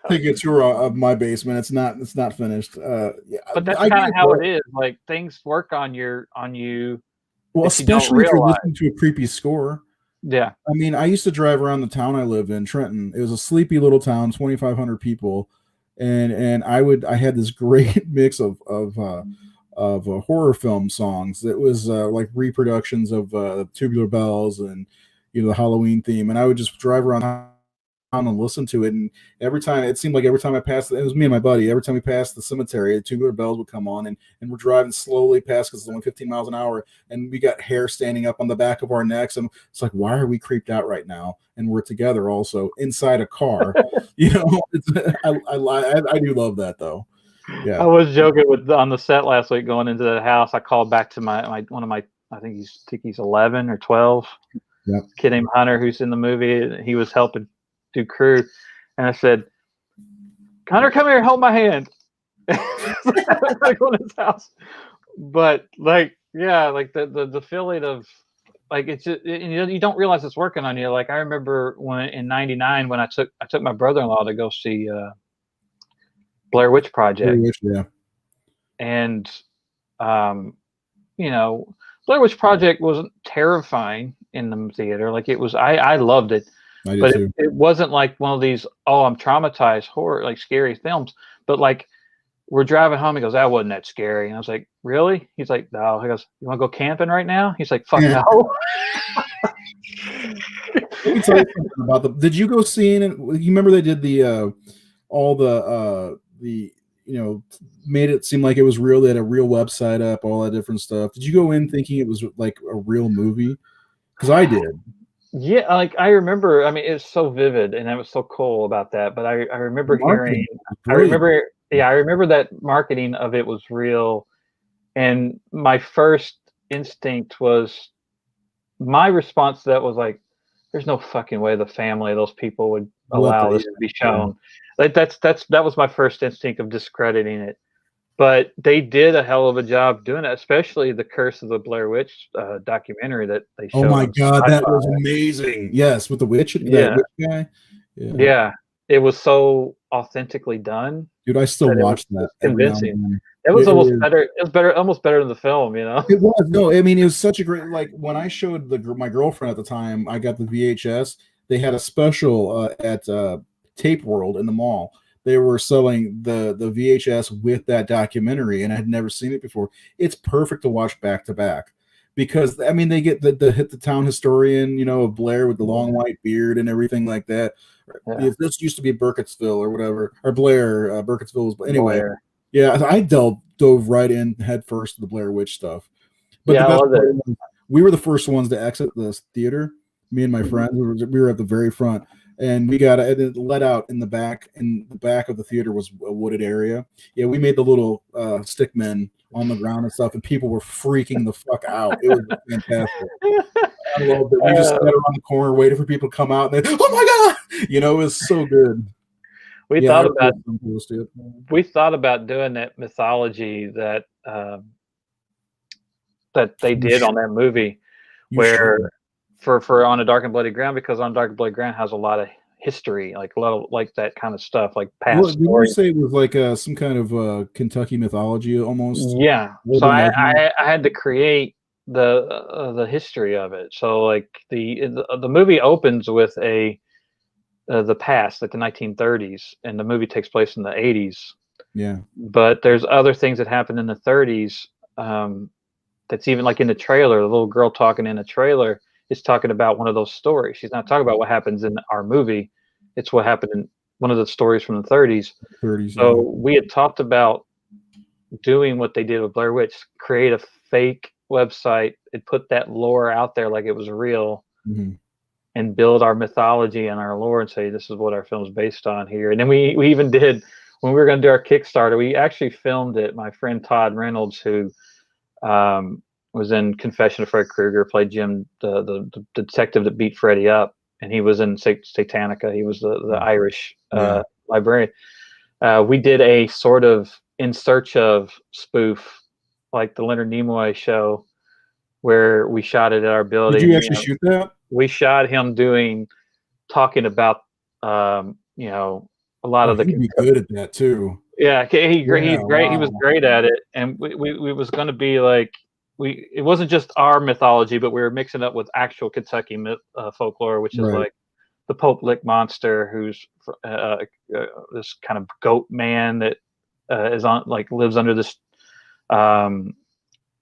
A: Take a tour of my basement. It's not finished.
B: But that's kind of how it is. Like things work on you.
A: Well, especially if you're listening to a creepy score.
B: Yeah.
A: I mean, I used to drive around the town I lived in, Trenton. It was a sleepy little town, 2,500 people, and I had this great mix of horror film songs. It was like reproductions of Tubular Bells and the Halloween theme, and I would just drive around and listen to it, and every time I passed, it was me and my buddy, every time we passed the cemetery, the Tubular Bells would come on, and we're driving slowly past because it's only 15 miles an hour, and we got hair standing up on the back of our necks, and it's like, why are we creeped out right now? And we're together also inside a car. I do love that though. Yeah,
B: I was joking on the set last week going into the house. I called back to one of my I think he's 11 or 12.
A: Yeah.
B: Kid named Hunter who's in the movie. He was helping do crew, and I said, "Hunter, come here, hold my hand." Like on his house, but like the feeling of like it's just, you don't realize it's working on you. Like I remember when in '99 when I took my brother-in-law to go see Blair Witch Project.
A: Yeah.
B: And Blair Witch Project wasn't terrifying in the theater. Like it was, I loved it. But it wasn't like one of these, I'm traumatized horror, like scary films. But like we're driving home, he goes, that wasn't that scary. And I was like, really? He's like, no. He goes, you want to go camping right now? He's like, fuck no.
A: Let me tell you something about them. Did you go seeing it? You remember they did made it seem like it was real. They had a real website up, all that different stuff. Did you go in thinking it was like a real movie? Because I did.
B: Yeah, like I remember. I mean, it's so vivid, and I was so cool about that. But I remember hearing. I remember that marketing of it was real, and my first instinct was, my response to that was like, "There's no fucking way the family of those people would allow this to be shown." Like that was my first instinct of discrediting it. But they did a hell of a job doing it, especially the Curse of the Blair Witch documentary that they showed.
A: Oh my god, that was amazing! Yes, with the witch, that witch guy.
B: Yeah. it was so authentically done
A: Dude, I still
B: that
A: watch that
B: it's
A: every now and
B: convincing.
A: then.
B: It was
A: It
B: almost
A: is.
B: better. It was better, almost better than the film. You know.
A: It was no, I mean, it was such a great like when I showed my girlfriend at the time, I got the VHS. They had a special at Tape World in the mall. They were selling the VHS with that documentary, and I had never seen it before. It's perfect to watch back to back because I mean they get the hit the town historian, of Blair with the long white beard and everything like that.
B: Yeah.
A: If this used to be Burkittsville or whatever, or Blair, Burkittsville was anyway.
B: Blair.
A: Yeah, I dove right in head first to the Blair Witch stuff. But the
B: Yeah, I
A: best
B: love
A: part
B: it.
A: was we were the first ones to exit this theater. Me and my
B: Mhm.
A: friends, we were at the very front, and we got it let out in the back. In the back of the theater was a wooded area. Yeah, we made the little stick men on the ground and stuff, and people were freaking the fuck out. It was fantastic. I loved it. We just sat around the corner waiting for people to come out, and then, oh my god, it was so good.
B: we
A: Yeah,
B: thought
A: I
B: about
A: it.
B: we thought about doing that mythology that they did on that movie,
A: You
B: where
A: should.
B: for On a Dark and Bloody Ground, because On Dark and Bloody Ground has a lot of history, like a lot of like that kind of stuff, like
A: What
B: past
A: did you
B: stories.
A: say it was like some kind of Kentucky mythology almost?
B: Yeah, so
A: Urban
B: I,
A: legend?
B: I had to create the history of it. So like the movie opens with the past, like the 1930s, and the movie takes place in the 80s.
A: Yeah.
B: But there's other things that happened in the 30s. That's even like in the trailer. The little girl talking in the trailer is talking about one of those stories. She's not talking about what happens in our movie. It's what happened in one of the stories from the 30s.
A: 30s,
B: So
A: yeah.
B: we had talked about doing what they did with Blair Witch, create a fake website and put that lore out there like it was real,
A: Mm-hmm.
B: and build our mythology and our lore and say this is what our film's based on here. And then we even did, when we were going to do our Kickstarter, we actually filmed it. My friend Todd Reynolds, who was in Confession of Fred Krueger, played Jim, the detective that beat Freddy up, and he was in Satanica. He was the Irish librarian. We did a sort of In Search of spoof, like the Leonard Nimoy show, where we shot it at our
A: Did
B: building.
A: you actually shoot that?
B: We shot him talking about, a lot
A: Oh,
B: of the
A: he'd be good at that too.
B: yeah,
A: Yeah,
B: he's great. He was
A: wow.
B: great at it, and we was going to be like it wasn't just our mythology, but we were mixing up with actual Kentucky folklore, which is
A: Right.
B: like the Pope Lick monster, who's this kind of goat man that is on like lives under this um,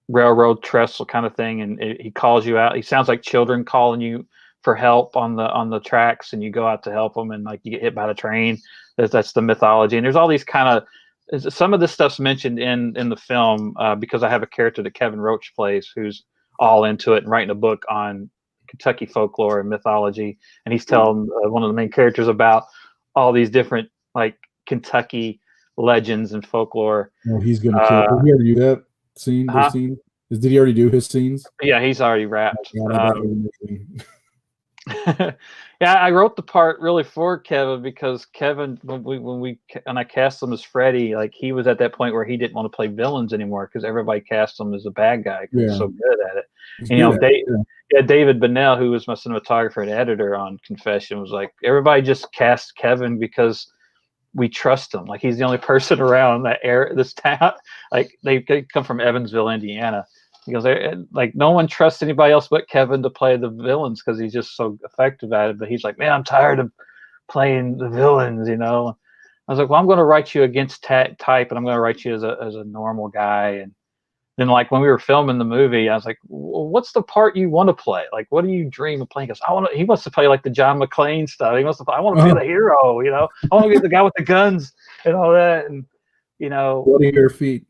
B: railroad trestle kind of thing, and he calls you out. He sounds like children calling you for help on the tracks, and you go out to help them, and like you get hit by the train. That's the mythology, and there's all these kind of some of this stuff's mentioned in the film because I have a character that Kevin Roach plays who's all into it and writing a book on Kentucky folklore and mythology, and he's telling one of the main characters about all these different like Kentucky legends and folklore.
A: Oh, he's gonna kill. Did he already do that scene? Those
B: Huh?
A: scenes? Did he already do his scenes?
B: Yeah, he's already
A: Oh,
B: wrapped.
A: God, I bet it was amazing.
B: Yeah, I wrote the part really for Kevin because Kevin, when I cast him as Freddy, like he was at that point where he didn't want to play villains anymore because everybody cast him as a bad guy because he's
A: Yeah,
B: so good at it.
A: he's
B: And
A: good at it. Yeah.
B: yeah, David Bennell, who was my cinematographer and editor on Confession, was like, everybody just cast Kevin because we trust him. Like he's the only person around this town. Like they come from Evansville, Indiana. He goes, like no one trusts anybody else but Kevin to play the villains because he's just so effective at it. But he's like, man, I'm tired of playing the villains. I was like, well, I'm going to write you against type, and I'm going to write you as a normal guy. And then, like when we were filming the movie, I was like, well, what's the part you want to play? Like, what do you dream of playing? Because he wants to play like the John McClane stuff. He wants to. I want to be the hero. I want to be the guy with the guns and all that. And
A: What are your feet?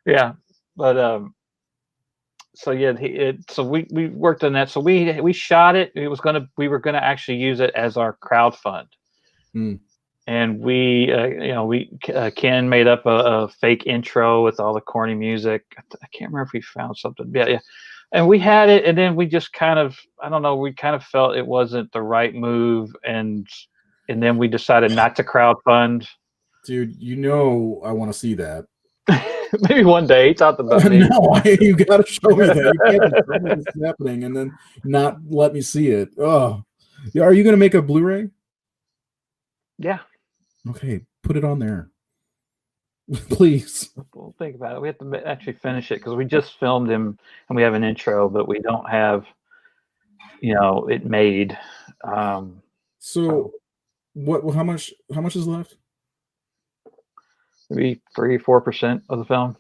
B: yeah. But so yeah, so we worked on that. So we shot it. We were gonna actually use it as our crowd fund.
A: Hmm.
B: And Ken made up a fake intro with all the corny music. I can't remember if we found something. Yeah. And we had it, and then we just kind of, I don't know, we kind of felt it wasn't the right move, and then we decided not to crowdfund.
A: Dude, I want to see that.
B: Maybe one day. He talked about me.
A: No, you got to show me that. You can't just tell me this is happening and then not let me see it. Oh, are you going to make a Blu-ray?
B: Yeah.
A: Okay, put it on there, please.
B: We'll think about it. We have to actually finish it because we just filmed him and we have an intro, but we don't have, it made. Um,
A: So, what? How much? How much is left?
B: maybe 3-4% of the film.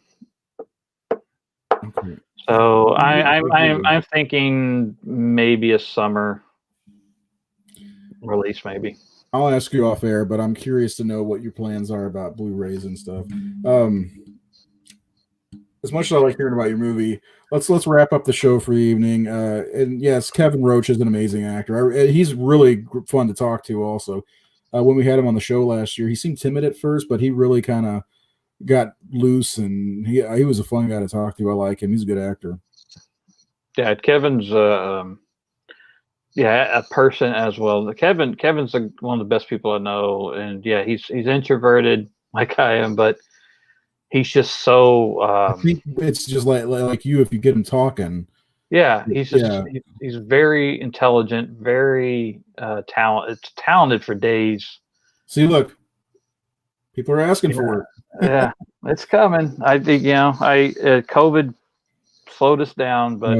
A: Okay.
B: So I'm thinking maybe a summer release, maybe.
A: I'll ask you off air, but I'm curious to know what your plans are about Blu-rays and stuff. As much as I like hearing about your movie, let's wrap up the show for the evening. And yes, Kevin Roach is an amazing actor. He's really fun to talk to. Also, when we had him on the show last year, he seemed timid at first, but he really kind of got loose, and he was a fun guy to talk to. I like him. He's a good actor.
B: Yeah, Kevin's a person as well. Kevin's one of the best people I know, and yeah, he's introverted like I am, but he's just so.
A: I think it's just like you if you get him talking.
B: Yeah, he's very intelligent, very talented for days.
A: See, look, people are asking for it.
B: Yeah, it's coming. I think COVID slowed us down, but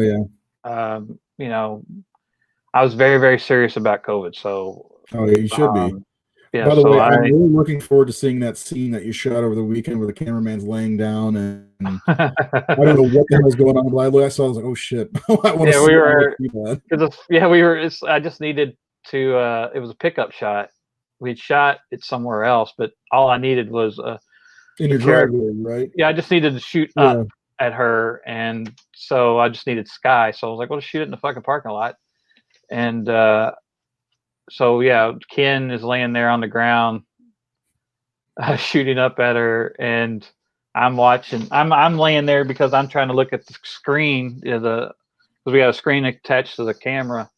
B: I was very, very serious about COVID. So,
A: yeah, you should be.
B: Yeah.
A: By the way, I'm really looking forward to seeing that scene that you shot over the weekend where the cameraman's laying down, and I don't know what the hell was going on. But I saw, I was like, oh shit! I want to
B: we were. I just needed to. It was a pickup shot. We'd shot it somewhere else, but all I needed was
A: in your driveway, right?
B: Yeah, I just needed to shoot up at her, and so I just needed sky. So I was like, well, shoot it in the fucking parking lot, and so yeah, Ken is laying there on the ground, shooting up at her, and I'm watching. I'm laying there because I'm trying to look at the screen, because we got a screen attached to the camera,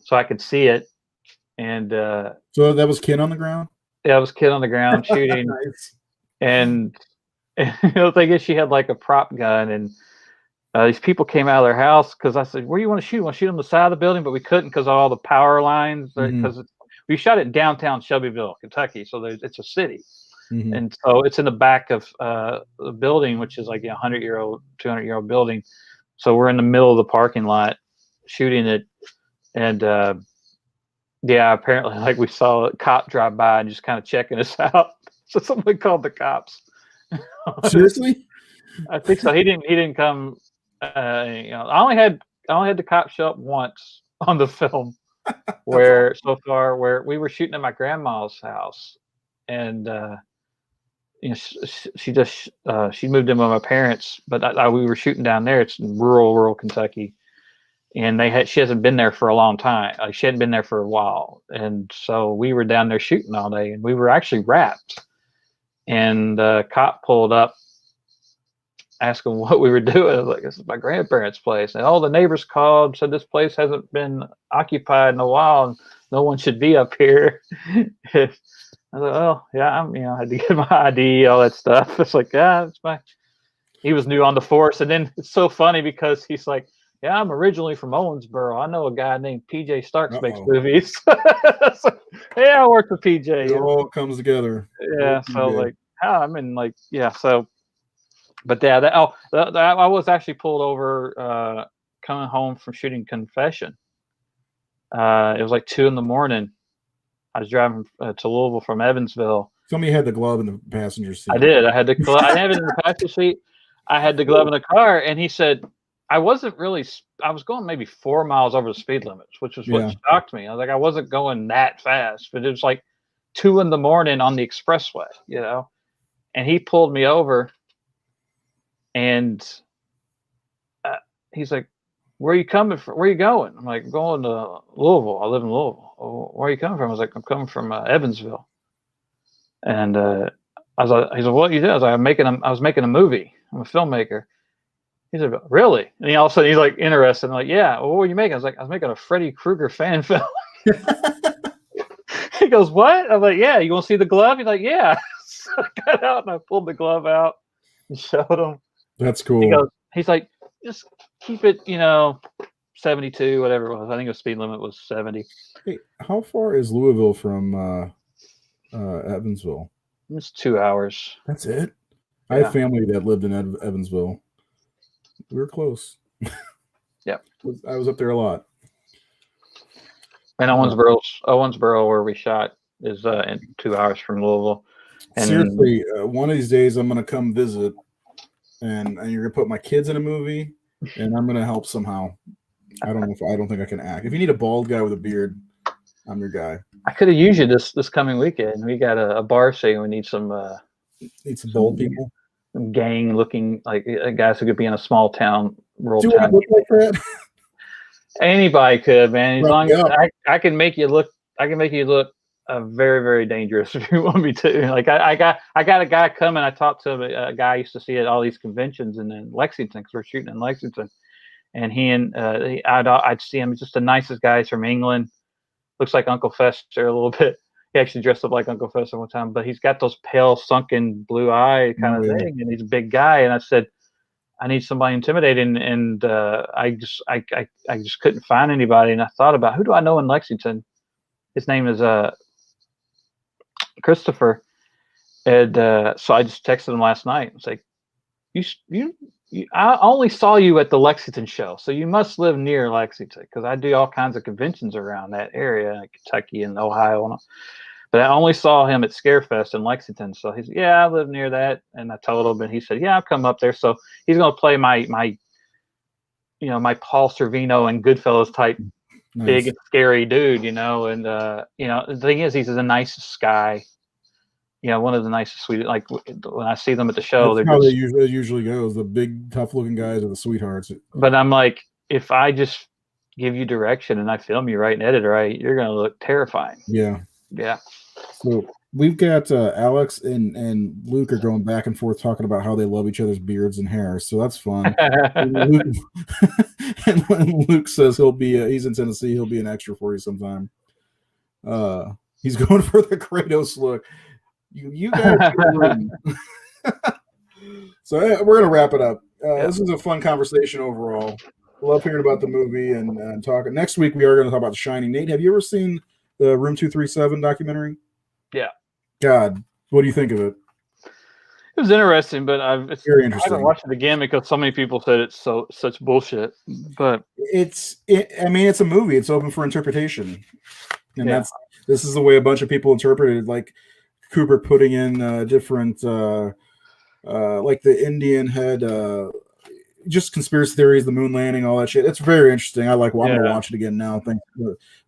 B: so I could see it. And
A: so that was Ken on the ground.
B: Yeah, it was Ken on the ground shooting,
A: nice.
B: and I guess she had like a prop gun, and these people came out of their house because I said, "Where do you want to shoot? You want to shoot on the side of the building?" But we couldn't because of all the power lines. Because we shot it in downtown Shelbyville, Kentucky, so it's a city, and so it's in the back of the building, which is like a 100-year-old, 200-year-old building. So we're in the middle of the parking lot shooting it, and apparently, like we saw a cop drive by and just kind of checking us out. So somebody called the cops.
A: Seriously?
B: I think so. He didn't come. I only had the cop show up once on the film, where we were shooting at my grandma's house, and she moved in with my parents, but we were shooting down there. It's in rural Kentucky, and she hasn't been there for a long time. Like, she hadn't been there for a while, and so we were down there shooting all day, and we were actually wrapped. And the cop pulled up, asking what we were doing. I was like, "This is my grandparents' place." And all the neighbors called, said this place hasn't been occupied in a while, and no one should be up here. I was like, "Oh, yeah, I had to get my ID, all that stuff." It's like, "Yeah, it's my." He was new on the force, and then it's so funny because he's like, "Yeah, I'm originally from Owensboro. I know a guy named PJ Starks makes movies." So, yeah, I worked with PJ.
A: It all comes together.
B: Yeah, so like, I'm in like, yeah, so. But yeah, I was actually pulled over coming home from shooting Confession. It was like 2 a.m. I was driving to Louisville from Evansville.
A: Somebody had the glove in the passenger seat.
B: I did. I had the glove. I didn't have it in the passenger seat. I had the glove in the car, and he said, I was going maybe 4 miles over the speed limits, which was what shocked me. I was like, I wasn't going that fast, but it was like 2 a.m. on the expressway, and he pulled me over. And he's like, "Where are you coming from? Where are you going?" I'm like, "Going to Louisville. I live in Louisville." "Oh, where are you coming from?" I was like, "I'm coming from Evansville." And I was like, he's like, "What you do?" I was like, I was making a movie. I'm a filmmaker. He said, "Really?" And all of a sudden he's like interested. I'm like, "Yeah." "Well, what were you making?" I was like, "I was making a Freddy Krueger fan film." He goes, "What?" I'm like, "Yeah, you want to see the glove?" He's like, "Yeah." So I got out and I pulled the glove out and showed him.
A: That's cool.
B: He's like, "Just keep it, 72, whatever it was." I think the speed limit was 70.
A: Hey, how far is Louisville from Evansville?
B: It's 2 hours.
A: That's it.
B: Yeah.
A: I have family that lived in Evansville. We were close.
B: Yeah.
A: I was up there a lot.
B: And Owensboro, where we shot, is in 2 hours from Louisville. And
A: seriously, one of these days I'm gonna come visit, and you're gonna put my kids in a movie, and I'm gonna help somehow. I don't think I can act. If you need a bald guy with a beard, I'm your guy.
B: I could have used you this coming weekend. We got a bar saying we need some
A: bald people,
B: some gang looking like guys who could be in a small town, rural
A: Do
B: town.
A: I look like that?
B: Anybody could, man. As long as
A: Yeah.
B: I can make you look, very, very dangerous if you want me to. Like I got a guy coming. I talked to him, a guy I used to see at all these conventions and in Lexington, because we're shooting in Lexington. And I'd see him. He's just the nicest guy. He's from England. Looks like Uncle Fester a little bit. He actually dressed up like Uncle Fester one time, but he's got those pale, sunken blue eye kind of thing, and he's a big guy. And I said, I need somebody intimidating, and I just couldn't find anybody. And I thought about, who do I know in Lexington? His name is Christopher. And so I just texted him last night. It's like, I only saw you at the Lexington show, so you must live near Lexington, because I do all kinds of conventions around that area, like Kentucky and Ohio. But I only saw him at Scarefest in Lexington. So he's, yeah, I live near that. And I told him, and he said, yeah, I'll come up there. So he's going to play my Paul Sorvino and Goodfellas type, nice, big and scary dude, And, the thing is, he's the nicest guy. One of the nicest, sweet. Like when I see them at the show,
A: that's how it usually goes. The big, tough-looking guys are the sweethearts.
B: But I'm like, if I just give you direction and I film you right and edit right, you're going to look terrifying.
A: Yeah.
B: Yeah.
A: So we've got Alex and Luke are going back and forth talking about how they love each other's beards and hair. So that's fun. and when Luke says he's in Tennessee, he'll be an extra for you sometime. He's going for the Kratos look. You guys. So we're gonna wrap it up. This is a fun conversation overall. Love hearing about the movie and talking. Next week we are going to talk about The Shining. Nate, have you ever seen the Room 237 documentary?
B: Yeah.
A: God, what do you think of it?
B: It was interesting, but
A: it's very interesting.
B: I haven't watched it again because so many people said it's such bullshit. But
A: it's a movie. It's open for interpretation, and this is the way a bunch of people interpreted it. Like Kubrick putting in different, like the Indian head, just conspiracy theories, the moon landing, all that shit. It's very interesting. I'm going to watch it again now.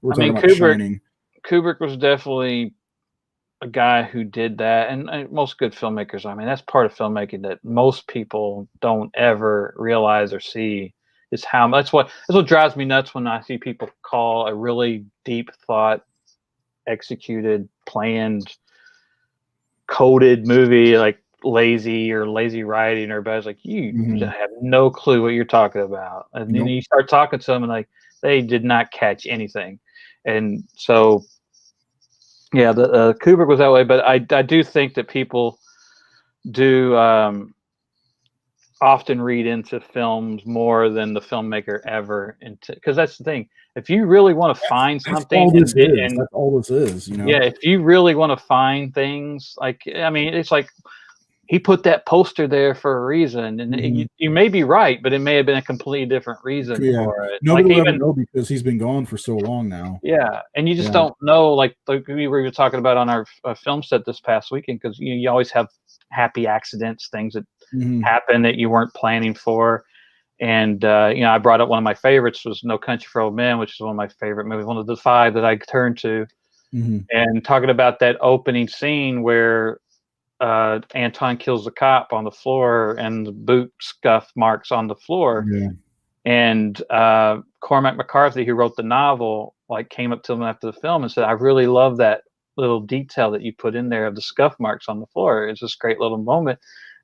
A: We're talking about Shining.
B: Kubrick was definitely a guy who did that, and most good filmmakers. That's part of filmmaking that most people don't ever realize or see, is how much. That's what drives me nuts when I see people call a really deep thought, executed, planned, coded movie like lazy or lazy writing, or bad. Like, you have no clue what you're talking about, and then you start talking to them and like they did not catch anything. And so the Kubrick was that way, but I do think that people do often read into films more than the filmmaker ever, because that's the thing. If you really want to find something,
A: that's all this is.
B: Yeah, if you really want to find things, like, it's like he put that poster there for a reason, and you may be right, but it may have been a completely different reason for it.
A: Nobody will ever know, because he's been gone for so long now.
B: Yeah, and you just don't know, like we were talking about on our film set this past weekend, because you always have happy accidents, things that happen that you weren't planning for. And I brought up one of my favorites was No Country for Old Men, which is one of my favorite movies, one of the 5 that I turn to. And talking about that opening scene where Anton kills the cop on the floor and the boot scuff marks on the floor. And Cormac McCarthy, who wrote the novel, came up to him after the film and said, I really love that little detail that you put in there of the scuff marks on the floor. It's this great little moment.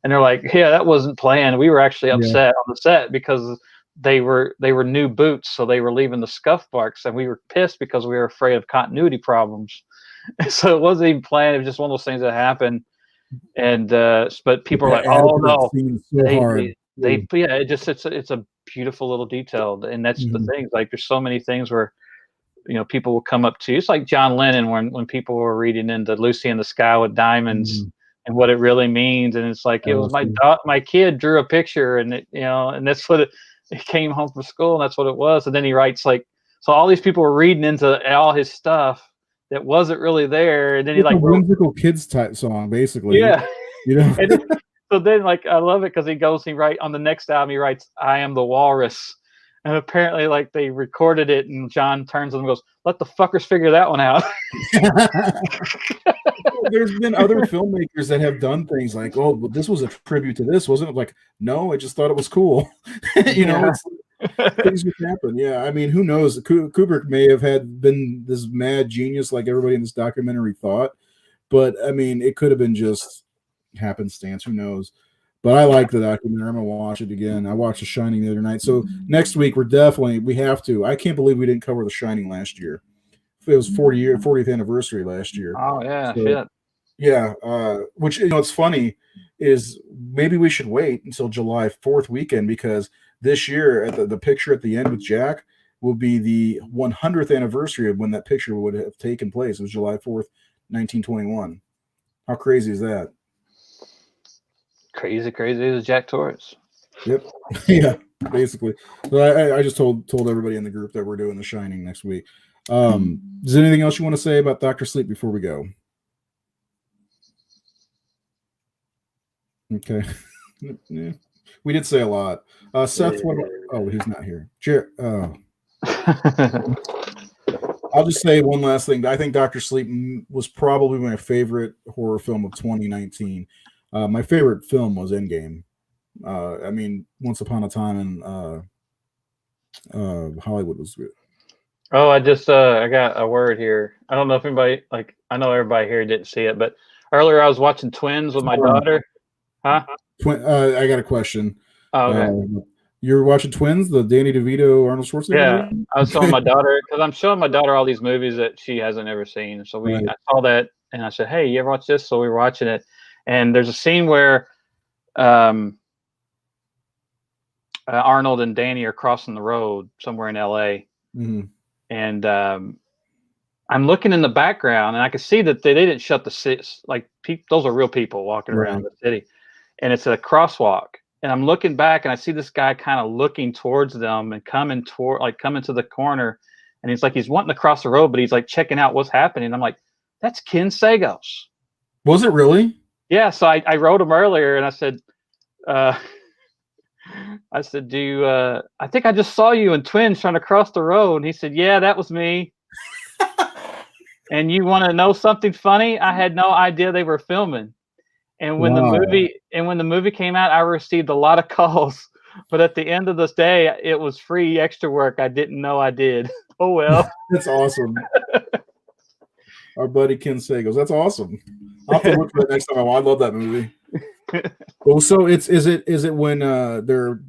B: And they're like, yeah, that wasn't planned. We were actually upset on the set because they were new boots, so they were leaving the scuff marks, and we were pissed because we were afraid of continuity problems. So it wasn't even planned. It was just one of those things that happened. And but people are like, oh no, it's a beautiful little detail, and that's the thing. Like, there's so many things where people will come up to you. It's like John Lennon when people were reading into Lucy in the Sky with Diamonds and what it really means. And it's like, it was my kid drew a picture and and that's what it came home from school and that's what it was. And then he writes so all these people were reading into all his stuff that wasn't really there. And then
A: it's a whimsical kids type song, basically.
B: Yeah. So then I love it because he writes on the next album, he writes, I Am the Walrus. And apparently, they recorded it, and John turns to them and goes, "Let the fuckers figure that one out."
A: There's been other filmmakers that have done things like, "Oh, well, this was a tribute to this, wasn't it?" Like, no, I just thought it was cool. Things would happen. Yeah, I mean, who knows? Kubrick may have been this mad genius, like everybody in this documentary thought, but I mean, it could have been just happenstance. Who knows? But I like the documentary. I'm gonna watch it again. I watched The Shining the other night. So next week we have to. I can't believe we didn't cover The Shining last year. It was 40th anniversary last year.
B: Oh yeah, shit.
A: Yeah. Which it's funny is maybe we should wait until July 4th weekend because this year at the picture at the end with Jack will be the 100th anniversary of when that picture would have taken place. It was July 4th, 1921. How crazy is that?
B: Crazy is Jack Torrance.
A: Yep. Yeah, basically. So I just told everybody in the group that we're doing The Shining next week. Is there anything else you want to say about Dr. Sleep before we go? Okay. Yeah. We did say a lot. Seth, he's not here. I'll just say one last thing. I think Dr. Sleep was probably my favorite horror film of 2019. My favorite film was Endgame. I mean, Once Upon a Time in Hollywood was good.
B: Oh, I got a word here. I don't know if anybody I know everybody here didn't see it, but earlier I was watching Twins with my daughter. Huh?
A: I got a question.
B: Oh, okay.
A: You're watching Twins, the Danny DeVito, Arnold Schwarzenegger movie?
B: I was showing my daughter because I'm showing my daughter all these movies that she hasn't ever seen. So I saw that and I said, "Hey, you ever watch this?" So we were watching it, and there's a scene where Arnold and Danny are crossing the road somewhere in LA, and I'm looking in the background, and I can see that they didn't shut the city. Those are real people walking around the city, and it's a crosswalk. And I'm looking back, and I see this guy kind of looking towards them and coming to the corner, and he's wanting to cross the road, but he's checking out what's happening. I'm like, that's Ken Sagos.
A: Was it really?
B: Yeah. So I wrote him earlier, and I said, I think I just saw you in Twins trying to cross the road. And he said, yeah, that was me. And you want to know something funny? I had no idea they were filming. And when the movie came out, I received a lot of calls. But at the end of this day, it was free extra work I didn't know I did. Oh well.
A: That's awesome. Our buddy Ken Sagos. That's awesome. I'll have to look for that next time. I love that movie. Well, so is it when they're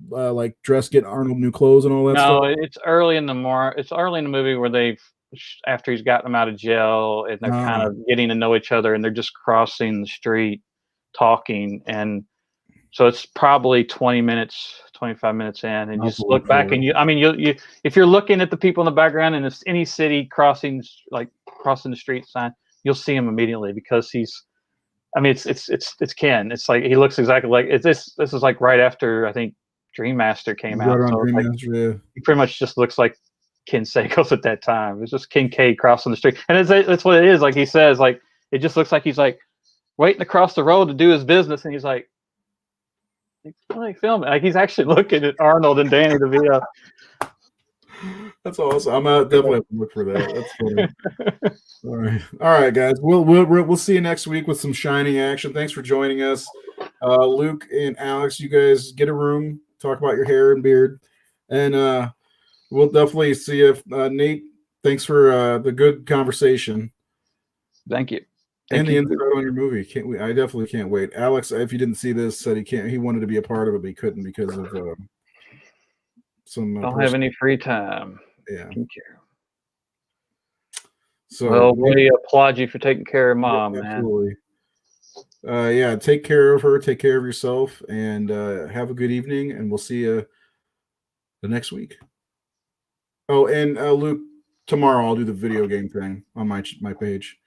A: dressed, getting Arnold new clothes and all that stuff?
B: No, it's early in the movie where after he's gotten them out of jail and they're kind of getting to know each other and they're just crossing the street talking, and so it's probably 25 minutes in, and you just look back and you if you're looking at the people in the background and it's any city crossing the street sign, you'll see him immediately because it's Ken. It's he looks exactly like this is right after I think Dream Master came out. So he pretty much just looks like Ken Sagos at that time. It's just King K crossing the street, and that's what it is. Like he says, it just looks like he's waiting to cross the road to do his business, and he's filming. He's actually looking at Arnold and Danny DeVito.
A: That's awesome. I'm definitely have to look for that. That's funny. All right, guys. We'll see you next week with some Shining action. Thanks for joining us, Luke and Alex. You guys get a room, talk about your hair and beard, and we'll definitely see you. Nate, thanks for the good conversation.
B: Thank you.
A: And the insight on your movie. I definitely can't wait. Alex, if you didn't see this, said he wanted to be a part of it, but he couldn't because of some.
B: Don't have any free time.
A: Yeah.
B: Thank you.
A: So
B: we applaud you for taking care of Mom,
A: absolutely. Man. Take care of her. Take care of yourself, and have a good evening. And we'll see you the next week. Oh, and Luke, tomorrow I'll do the video game thing on my page.